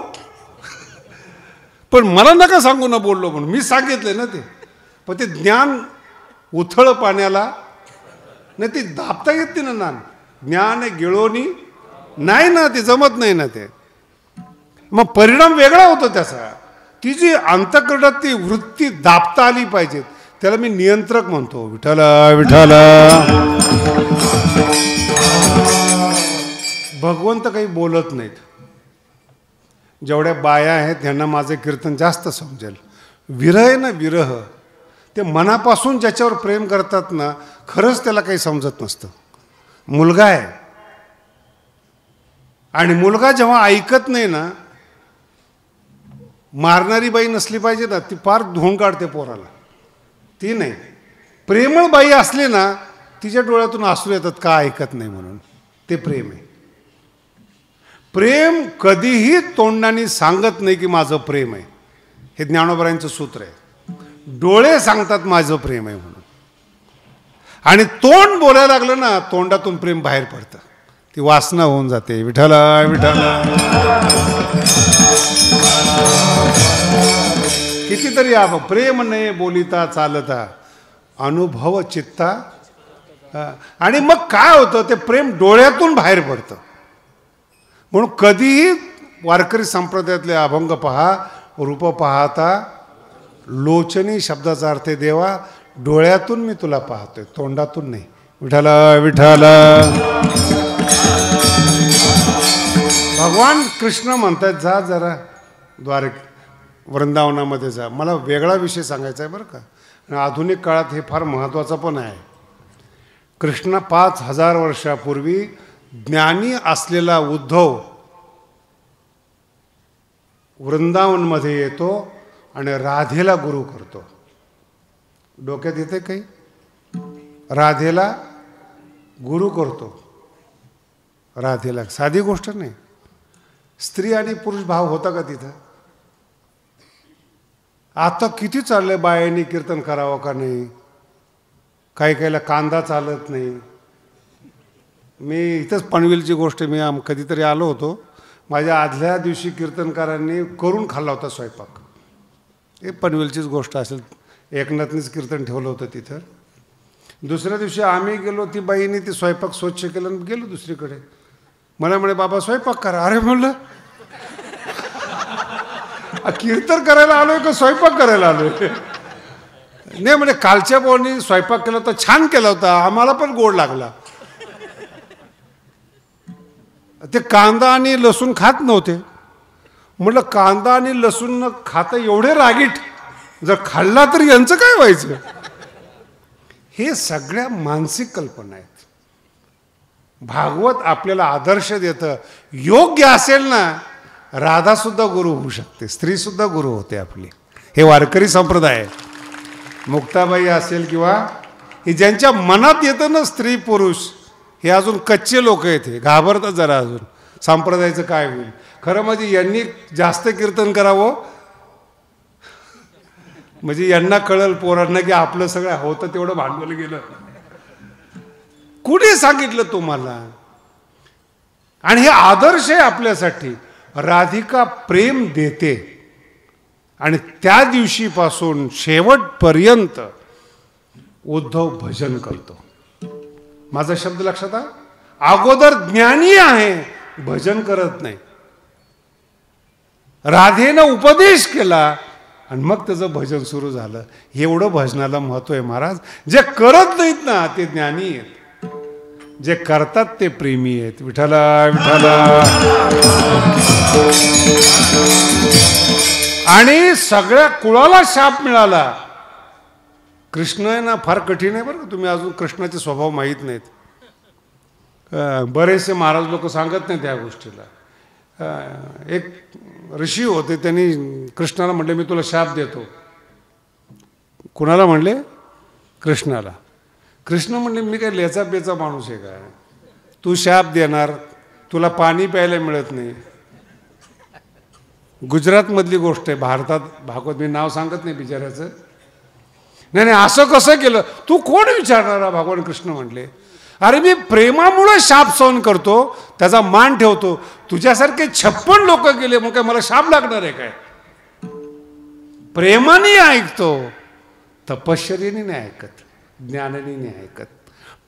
पण मला नका सांगू ना बोललो म्हणून. मी सांगितलं ना ते. पण ते ज्ञान उथळ पाण्याला नाही, ते दाबता येत नाही ना. ज्ञान गिळोनी नाही ना, ते जमत नाही ना ते. मग परिणाम वेगळा होतो त्याचा. ती जी अंतःकरणात ती वृत्ती दाबता आली पाहिजे, त्याला मी नियंत्रक म्हणतो. विठाला विठाला. भगवंत काही बोलत नाहीत. जेवढ्या बाया आहेत त्यांना माझं कीर्तन जास्त समजेल. विरह आहे ना, विरह, ते मनापासून ज्याच्यावर प्रेम करतात ना, खरंच त्याला काही समजत नसतं. मुलगा आहे आणि मुलगा जेव्हा ऐकत नाही ना, मारणारी बाई नसली पाहिजे ना, ती फार धुवून काढते पोराला. ती नाही, प्रेमळ बाई असली ना, तिच्या डोळ्यातून अश्रू येतात, का ऐकत नाही म्हणून. ते प्रेम आहे. प्रेम कधीही तोंडाने सांगत नाही की माझं प्रेम आहे. हे ज्ञानोबरायांचं सूत्र आहे. डोळे सांगतात माझं प्रेम आहे म्हणून. आणि तोंड बोलायला लागलं ना, तोंडातून प्रेम बाहेर पडतं, ती वासना होऊन जाते. विठ्ठला विठ्ठला. कितीतरी प्रेम नाही बोलिता चालता, अनुभव चित्ता. आणि मग काय होतं, ते प्रेम डोळ्यातून बाहेर पडतं. म्हणून कधीही वारकरी संप्रदायातले अभंग पहा, रूप पाहता लोचनी शब्दाचा अर्थ देवा, डोळ्यातून मी तुला पाहतोय, तोंडातून नाही. विठ्ठला विठ्ठला. भगवान कृष्ण म्हणतात, जा जरा वृंदावनामध्ये जा. मला वेगळा विषय सांगायचा आहे बरं का. आणि आधुनिक काळात हे फार महत्त्वाचं पण आहे. कृष्ण 5000 वर्षापूर्वी ज्ञानी असलेला उद्धव वृंदावनमध्ये येतो आणि राधेला गुरु करतो. डोक्यात येते काही? राधेला गुरु करतो. राधेला साधी गोष्ट नाही. स्त्री आणि पुरुष भाव होता का तिथं? आता किती चाललंय, बायांनी कीर्तन करावं का नाही, काही काहीला कांदा चालत नाही. मी इथंच पनवेलची गोष्ट, मी कधीतरी आलो होतो, माझ्या आदल्या दिवशी कीर्तनकारांनी करून खाल्ला होता स्वयंपाक. हे पनवेलचीच गोष्ट असेल, एकनाथनीच कीर्तन ठेवलं होतं तिथं. दुसऱ्या दिवशी आम्ही गेलो, ती बाईने ती स्वयंपाक स्वच्छ केलं आणि गेलो दुसरीकडे. मला म्हणे, बाबा स्वयंपाक करा. अरे म्हणलं, कीर्तन करायला आलोय का स्वयंपाक करायला आलोय? नाही म्हणजे कालच्या बोनी स्वयंपाक केला होता, छान केला होता, आम्हाला पण गोड लागला. ते कांदा आणि लसूण खात नव्हते. म्हटलं, कांदा आणि लसूण न खाता एवढे रागीट, जर खाल्ला तर यांचं काय व्हायचं? हे सगळ्या मानसिक कल्पना आहेत. भागवत आपल्याला आदर्श देतं. योग्य असेल ना, राधा सुद्धा गुरु होऊ शकते, स्त्री सुद्धा गुरु होते आपली. हे वारकरी संप्रदाय आहे. मुक्ताबाई असेल किंवा हे ज्यांच्या मनात येतं ना, स्त्री पुरुष, हे अजून कच्चे लोक आहेत, हे घाबरतात जरा अजून, संप्रदायाचं काय होईल. खरं म्हणजे यांनी जास्त कीर्तन करावं, म्हणजे यांना कळलं पोरांना की आपलं सगळं होतं तेवढं भांडवल गेलं. कुणी सांगितलं तुम्हाला? आणि हे आदर्श आहे आपल्यासाठी. राधिका प्रेम देते आणि त्या दिवशीपासून शेवटपर्यंत उद्धव भजन करतो. माझा शब्द लक्षात आहे. अगोदर ज्ञानी आहे, भजन करत नाही. राधेनं उपदेश केला आणि मग त्याचं भजन सुरू झालं. एवढं भजनाला महत्व आहे महाराज. जे करत नाहीत ना, ते ज्ञानी आहेत. जे करतात ते प्रेमी आहेत. विठ्ठला विठ्ठला. आणि सगळ्या कुळाला शाप मिळाला. कृष्ण आहे ना, फार कठीण आहे बरं का. तुम्ही अजून कृष्णाचे स्वभाव माहीत नाहीत. बरेचसे महाराज लोक सांगत नाही त्या गोष्टीला. एक ऋषी होते, त्यांनी कृष्णाला म्हणले, मी तुला शाप देतो. कुणाला म्हणले? कृष्णाला. कृष्ण म्हणले, मी काय लेचा बेचा माणूस आहे का? तू शाप देणार, तुला पाणी प्यायला मिळत नाही. गुजरातमधली गोष्ट आहे, भारतात भागवत, मी नाव सांगत नाही बिचाऱ्याचं. नाही नाही, असं कसं केलं? तू कोण विचारणारा? भगवान कृष्ण म्हणले, अरे मी प्रेमामुळे शाप सहन करतो, त्याचा मान ठेवतो. तुझ्यासारखे 56 लोक गेले, मग काय मला शाप लागणार आहे काय? प्रेमाने ऐकतो, तपश्चर्येने नाही ऐकत, ज्ञानाने नाही ऐकत.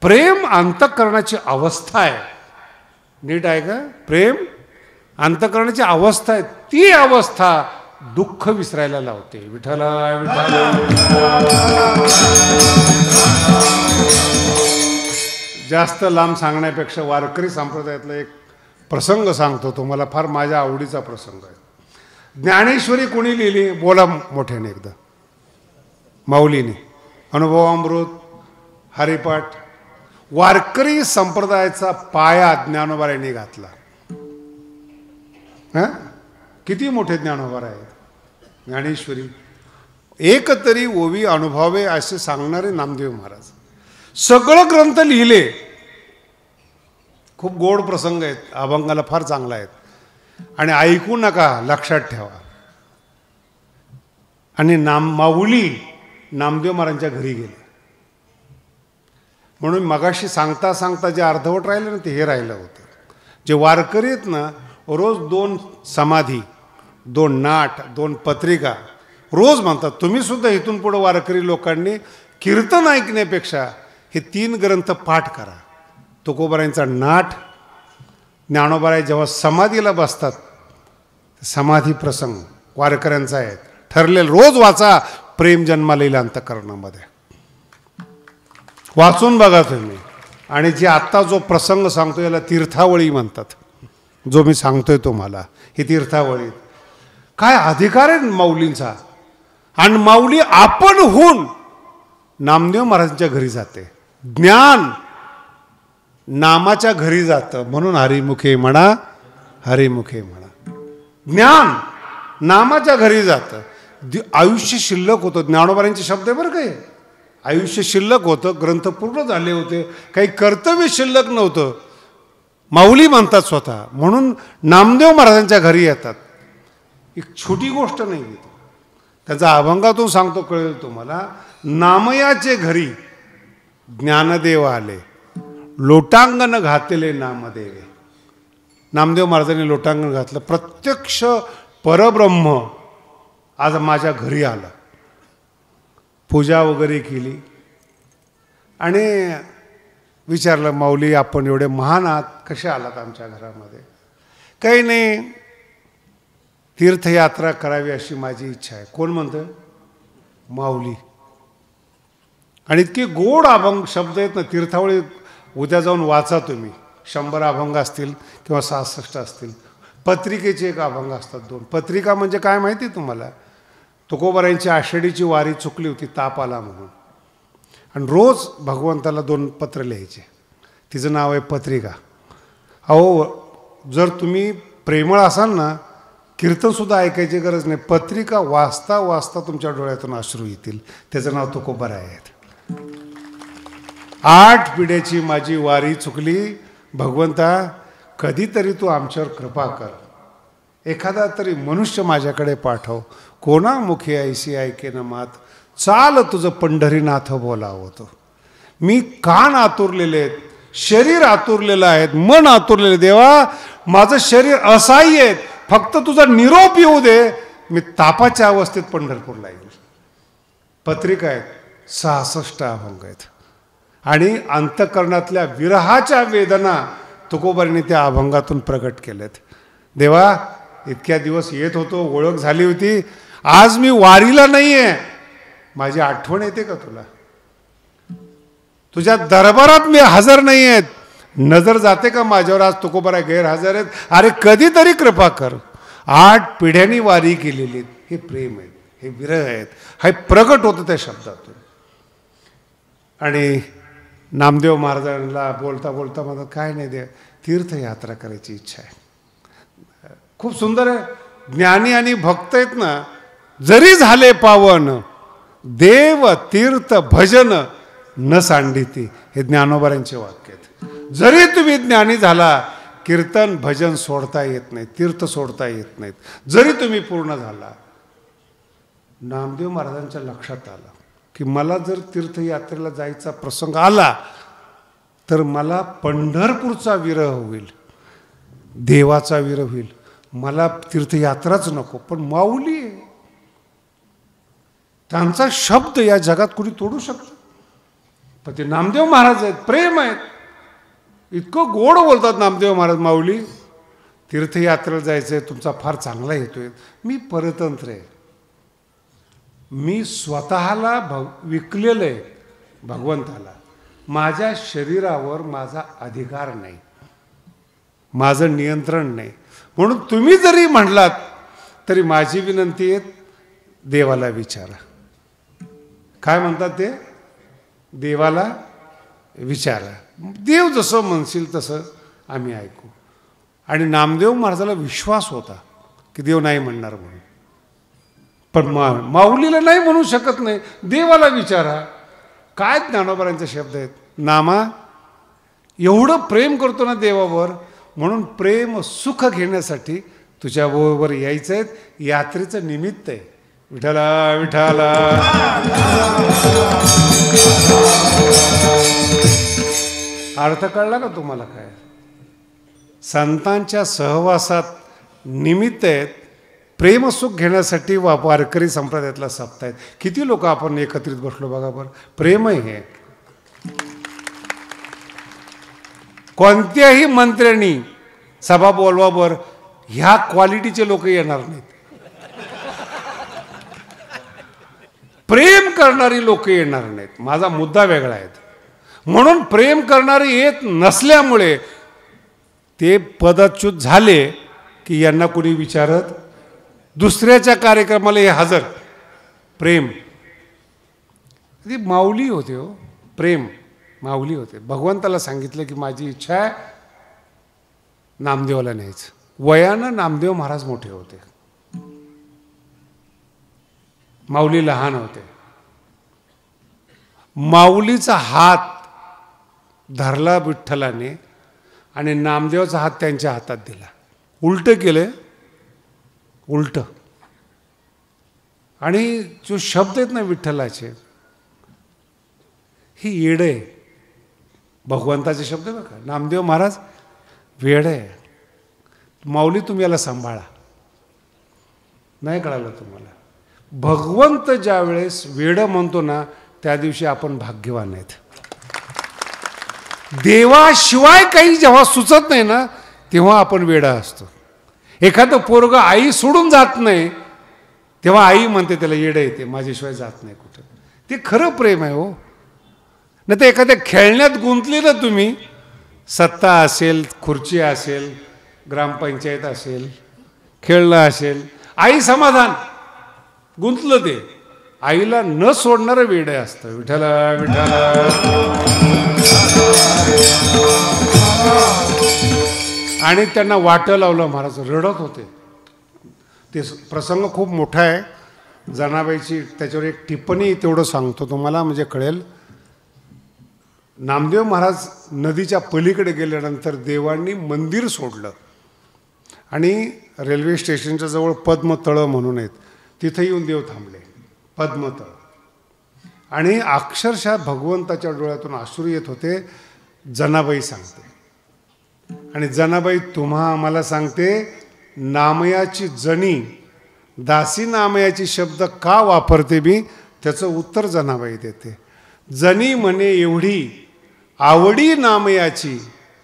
प्रेम अंतःकरणाची अवस्था आहे. नीट आहे का? प्रेम अंतःकरणाची अवस्था आहे. ती अवस्था दुःख विसरायला लावते. विठ्ठला विठ्ठला. जास्त लांब सांगण्यापेक्षा वारकरी संप्रदायातला एक प्रसंग सांगतो तुम्हाला. फार माझ्या आवडीचा प्रसंग आहे. ज्ञानेश्वरी कोणी लिहिली? बोला मोठ्याने एकदा. माऊलीने. अनुभवामृत, हरिपाठ, वारकरी संप्रदायाचा पाया ज्ञानोबारायांनी घातला. किती मोठे ज्ञानोबा आहेत. ज्ञानेश्वरी, एक तरी ओवी अनुभवे असे सांगणारे नामदेव महाराज. सगळं ग्रंथ लिहिले. खूप गोड प्रसंग आहेत, अभंगाला फार चांगला आहेत. आणि ऐकू नका, लक्षात ठेवा. आणि माऊली नामदेव महाराजांच्या घरी गेले. म्हणून मगाशी सांगता सांगता जे अर्धवट राहिलं ना, ते हे राहिलं होतं. जे वारकरी आहेत ना, रोज 2 समाधी, 2 नाट, 2 पत्रिका रोज म्हणतात. तुम्ही सुद्धा इथून पुढे वारकरी लोकांनी कीर्तन ऐकण्यापेक्षा हे 3 ग्रंथ पाठ करा. तुकोबारायांचा नाट, ज्ञानोबाराय जेव्हा समाधीला बसतात, समाधी प्रसंग वारकऱ्यांचा आहे, ठरलेलं. रोज वाचा. प्रेम जन्माला येईल अंतःकरणामध्ये, वाचून बघा तुम्ही. आणि जे आत्ता जो प्रसंग सांगतो याला तीर्थावळी म्हणतात. जो मी सांगतोय तुम्हाला, ही तीर्थावळी. काय अधिकार आहे माऊलींचा. आणि माऊली आपण होऊन नामदेव महाराजांच्या घरी जाते. ज्ञान नामाच्या घरी जातं. म्हणून हरिमुखे म्हणा, हरिमुखे म्हणा. ज्ञान नामाच्या घरी जातं. आयुष्य शिल्लक होतं. ज्ञानोबारायांचे शब्द आहे बरं काय. आयुष्य शिल्लक होतं, ग्रंथ पूर्ण झाले होते, काही कर्तव्य शिल्लक नव्हतं. माऊली म्हणतात स्वतः. म्हणून नामदेव महाराजांच्या घरी येतात. एक छोटी गोष्ट नाही. त्याचा अभंगातून सांगतो, कळेल तुम्हाला. नामयाचे घरी ज्ञानदेव आले, लोटांगण घातले नामदेवे. नामदेव महाराजांनी लोटांगण घातलं. प्रत्यक्ष परब्रह्म आज माझ्या घरी आला. पूजा वगैरे केली आणि विचारलं, माऊली आपण एवढे महान आहात, कसे आलात आमच्या घरामध्ये? काही नाही, तीर्थयात्रा करावी अशी माझी इच्छा आहे. कोण म्हणतं? माऊली. आणि इतके गोड अभंग शब्द आहेत ना. तीर्थावळी उद्या जाऊन वाचा तुम्ही. 100 अभंग असतील किंवा 66 असतील. पत्रिकेचे एक अभंग असतात 2. पत्रिका म्हणजे काय माहिती तुम्हाला? तुकोबारायांची आषाढीची वारी चुकली होती, ताप आला म्हणून. आणि रोज भगवंताला 2 पत्र लिहायचे. तिचं नाव आहे पत्रिका. अहो, जर तुम्ही प्रेमळ असाल ना, कीर्तनसुद्धा ऐकायची गरज नाही. पत्रिका वाचता वाचता तुमच्या डोळ्यातून अश्रू येतील. त्याचं नाव तुकोबाराय आहे. 8 पिढ्याची माझी वारी चुकली, भगवंता कधीतरी तू आमच्यावर कृपा कर. एखादा तरी मनुष्य माझ्याकडे पाठव. कोणामुखी ऐसी ऐके न मात, चाल तुझं पंढरीनाथ बोलावं होतं. मी कान आतुरलेले आहेत, शरीर आतुरलेलं आहे, मन आतुरलेले. देवा, माझं शरीर असहाय्य आहे, फक्त तुझा निरोप येऊ दे. मी तापाच्या अवस्थेत पंढरपूरला येईल. पत्रिका आहेत, 66 अभंग आहेत. आणि अंतःकरणातल्या विरहाच्या वेदना तुकोबारांनी त्या अभंगातून प्रकट केलेत. देवा, इतक्या दिवस येत होतो, ओळख झाली होती, आज मी वारीला नाही आहे, माझी आठवण येते का तुला? तुझ्या दरबारात मी हजर नाही आहेत, नजर जाते का माझ्यावर? आज तुकोबाराय गैरहजर आहेत. अरे कधीतरी कृपा कर. 8 पिढ्यांनी वारी केलेली. हे प्रेम आहे, हे विरह आहेत, हे प्रगट होतं त्या शब्दातून. आणि नामदेव महाराजांना बोलता बोलता म्हणतात, काय नाही दे, तीर्थयात्रा करायची इच्छा आहे. खूप सुंदर आहे. ज्ञानी आणि भक्त आहेत ना, जरी झाले पावन, देव तीर्थ भजन न सांडिती. हे ज्ञानोबारांचे वाक्य आहेत. जरी तुम्ही ज्ञानी झाला, कीर्तन भजन सोडता येत नाही, तीर्थ सोडता येत नाहीत. जरी तुम्ही पूर्ण झाला. नामदेव महाराजांच्या लक्षात आलं की मला जर तीर्थयात्रेला जायचा प्रसंग आला तर मला पंढरपूरचा विरह होईल, देवाचा विरह होईल. मला तीर्थयात्राच नको. पण माऊली आहे, त्यांचा शब्द या जगात कुणी तोडू शकतं? पण ते नामदेव महाराज आहेत, प्रेम आहेत, इतकं गोड बोलतात नामदेव महाराज. माऊली, तीर्थयात्रेला जायचं आहे, तुमचा फार चांगला येतोय. मी परतंत्र आहे, मी स्वतःला विकलेलं आहे भगवंताला. माझ्या शरीरावर माझा अधिकार नाही, माझं नियंत्रण नाही. म्हणून तुम्ही जरी म्हणलात तरी माझी विनंती आहे, देवाला विचारा. काय म्हणतात ते? देवाला विचारा, देव जसं म्हणशील तसं आम्ही ऐकू. आणि नामदेव महाराजाला विश्वास होता की देव नाही म्हणणार म्हणून. पण माऊलीला नाही म्हणू शकत नाही, देवाला विचारा. काय ज्ञानोबारांचे शब्द आहेत, नामा एवढं प्रेम करतो ना देवावर, म्हणून प्रेम सुख घेण्यासाठी तुझ्या बरोबर यायचं आहे, यात्रेचं निमित्त आहे. विठ्ठला विठ्ठला. अर्थ कळला का तुम्हाला? काय संतांच्या सहवासात निमित्त आहेत, प्रेमसुख घेण्यासाठी वारकरी संप्रदायातला सप्ताह आहेत. किती लोक आपण एकत्रित बसलो बघा बरं. प्रेम आहे हे. कोणत्याही मंत्र्यांनी सभा बोलवावर ह्या क्वालिटीचे लोक येणार नाहीत. प्रेम करणारी लोक येणार नाहीत. माझा मुद्दा वेगळा आहे. म्हणून प्रेम करणारे येत नसल्यामुळे ते पदच्युत झाले की यांना कोणी विचारत, दुसऱ्याच्या कार्यक्रमाला हे हजर. प्रेम ती माऊली होते हो, प्रेम माऊली होते. भगवंताला सांगितलं की माझी इच्छा आहे नामदेवाला न्यायचं. वयानं नामदेव महाराज मोठे होते, माऊली लहान होते. माऊलीचा हात धरला विठ्ठलाने आणि नामदेवाचा हात त्यांच्या हातात दिला. उलट केले, उलट. आणि जो शब्द आहेत ना विठ्ठलाचे, ही येड आहे. भगवंताचे शब्द बघा, नामदेव महाराज वेड आहे. माऊली तुम्ही याला सांभाळा. नाही कळालं तुम्हाला? भगवंत ज्या वेळेस वेड म्हणतो ना, त्या दिवशी आपण भाग्यवान आहेत. देवाशिवाय काही जेव्हा सुचत नाही ना, तेव्हा आपण वेडा असतो. एखादं पोरग आई सोडून जात नाही, तेव्हा आई म्हणते त्याला येडं येते, माझ्याशिवाय जात नाही कुठं. ते खरं प्रेम आहे हो. नाही तर एखाद्या खेळण्यात गुंतले ना तुम्ही, सत्ता असेल, खुर्ची असेल, ग्रामपंचायत असेल, खेळणं असेल, आई समाधान, गुंतलं ते. आईला न सोडणारं वेड असतं. विठ्ठला विठ्ठला. आणि त्यांना वाटं लावलं. महाराज रडत होते. ते प्रसंग खूप मोठा आहे. जनाबाईची त्याच्यावर एक टिप्पणी तेवढं सांगतो तुम्हाला, म्हणजे कळेल. नामदेव महाराज नदीच्या पलीकडे गेल्यानंतर देवांनी मंदिर सोडलं आणि रेल्वे स्टेशनच्या जवळ पद्मतळ म्हणून आहेत, तिथे येऊन देव थांबले. पद्मतळ. आणि अक्षरशः भगवंताच्या डोळ्यातून अश्रू येत होते. जनाबाई सांगते, आणि जनाबाई तुम्हा आम्हाला सांगते, नामयाची जणी दासी नामयाची शब्द का वापरते मी, त्याचं उत्तर जनाबाई देते. जनी म्हणे एवढी आवडी नामयाची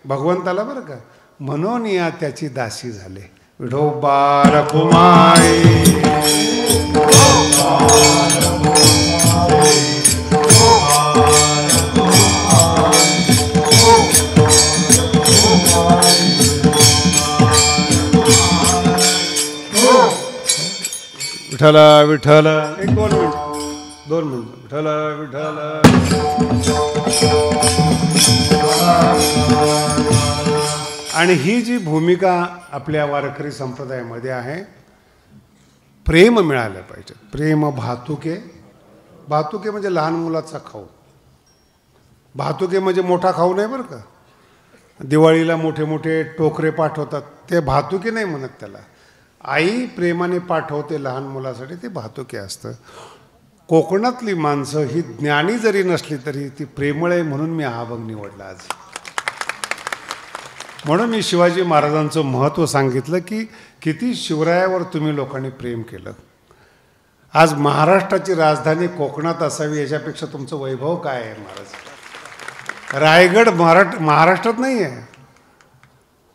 भगवंताला, बरं का, म्हणून या त्याची दासी झाले. विठोबा रखुमाई. विठ्ठला विठ्ठला. एक 2 मिनिट. विठ्ठला विठ्ठला. आणि ही जी भूमिका आपल्या वारकरी संप्रदायामध्ये आहे, प्रेम मिळालं पाहिजे. प्रेम भातुके. भातुके म्हणजे लहान मुलाचा खाऊ. भातुके म्हणजे मोठा खाऊ नाही बरं का. दिवाळीला मोठे मोठे टोकरे पाठवतात, ते भातुके नाही म्हणत त्याला. आई प्रेमाने पाठवते लहान मुलासाठी, ते भातुके असतं. कोकणातली माणसं ही ज्ञानी जरी नसली तरी ती प्रेमळ आहे, म्हणून मी हा अभंग निवडला आज. म्हणून मी शिवाजी महाराजांचं महत्त्व सांगितलं की किती शिवरायावर तुम्ही लोकांनी प्रेम केलं. आज महाराष्ट्राची राजधानी कोकणात असावी, याच्यापेक्षा तुमचं वैभव काय आहे महाराज? रायगड महाराष्ट्रात नाही आहे,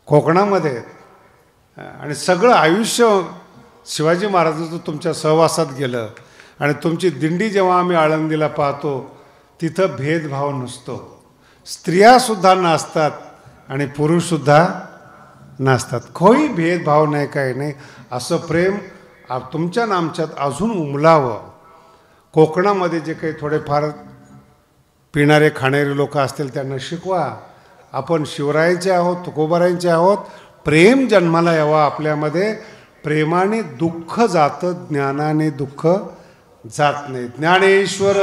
कोकणामध्ये. आणि सगळं आयुष्य शिवाजी महाराजांचं तुमच्या सहवासात गेलं. आणि तुमची दिंडी जेव्हा आम्ही आळंदीला पाहतो, तिथं भेदभाव नसतो. स्त्रियासुद्धा नाचतात आणि पुरुषसुद्धा नाचतात. काही भेदभाव नाही, काही नाही. असं प्रेम तुमच्या नामच्यात अजून उमलावं. कोकणामध्ये जे काही थोडेफार पिणारे खाणारे लोक असतील त्यांना शिकवा. आपण शिवरायांचे आहोत, तुकोबारायांचे आहोत. प्रेम जन्माला यावं आपल्यामध्ये. प्रेमाने दुःख जातं, ज्ञानाने दुःख जात नाही. ज्ञानेश्वर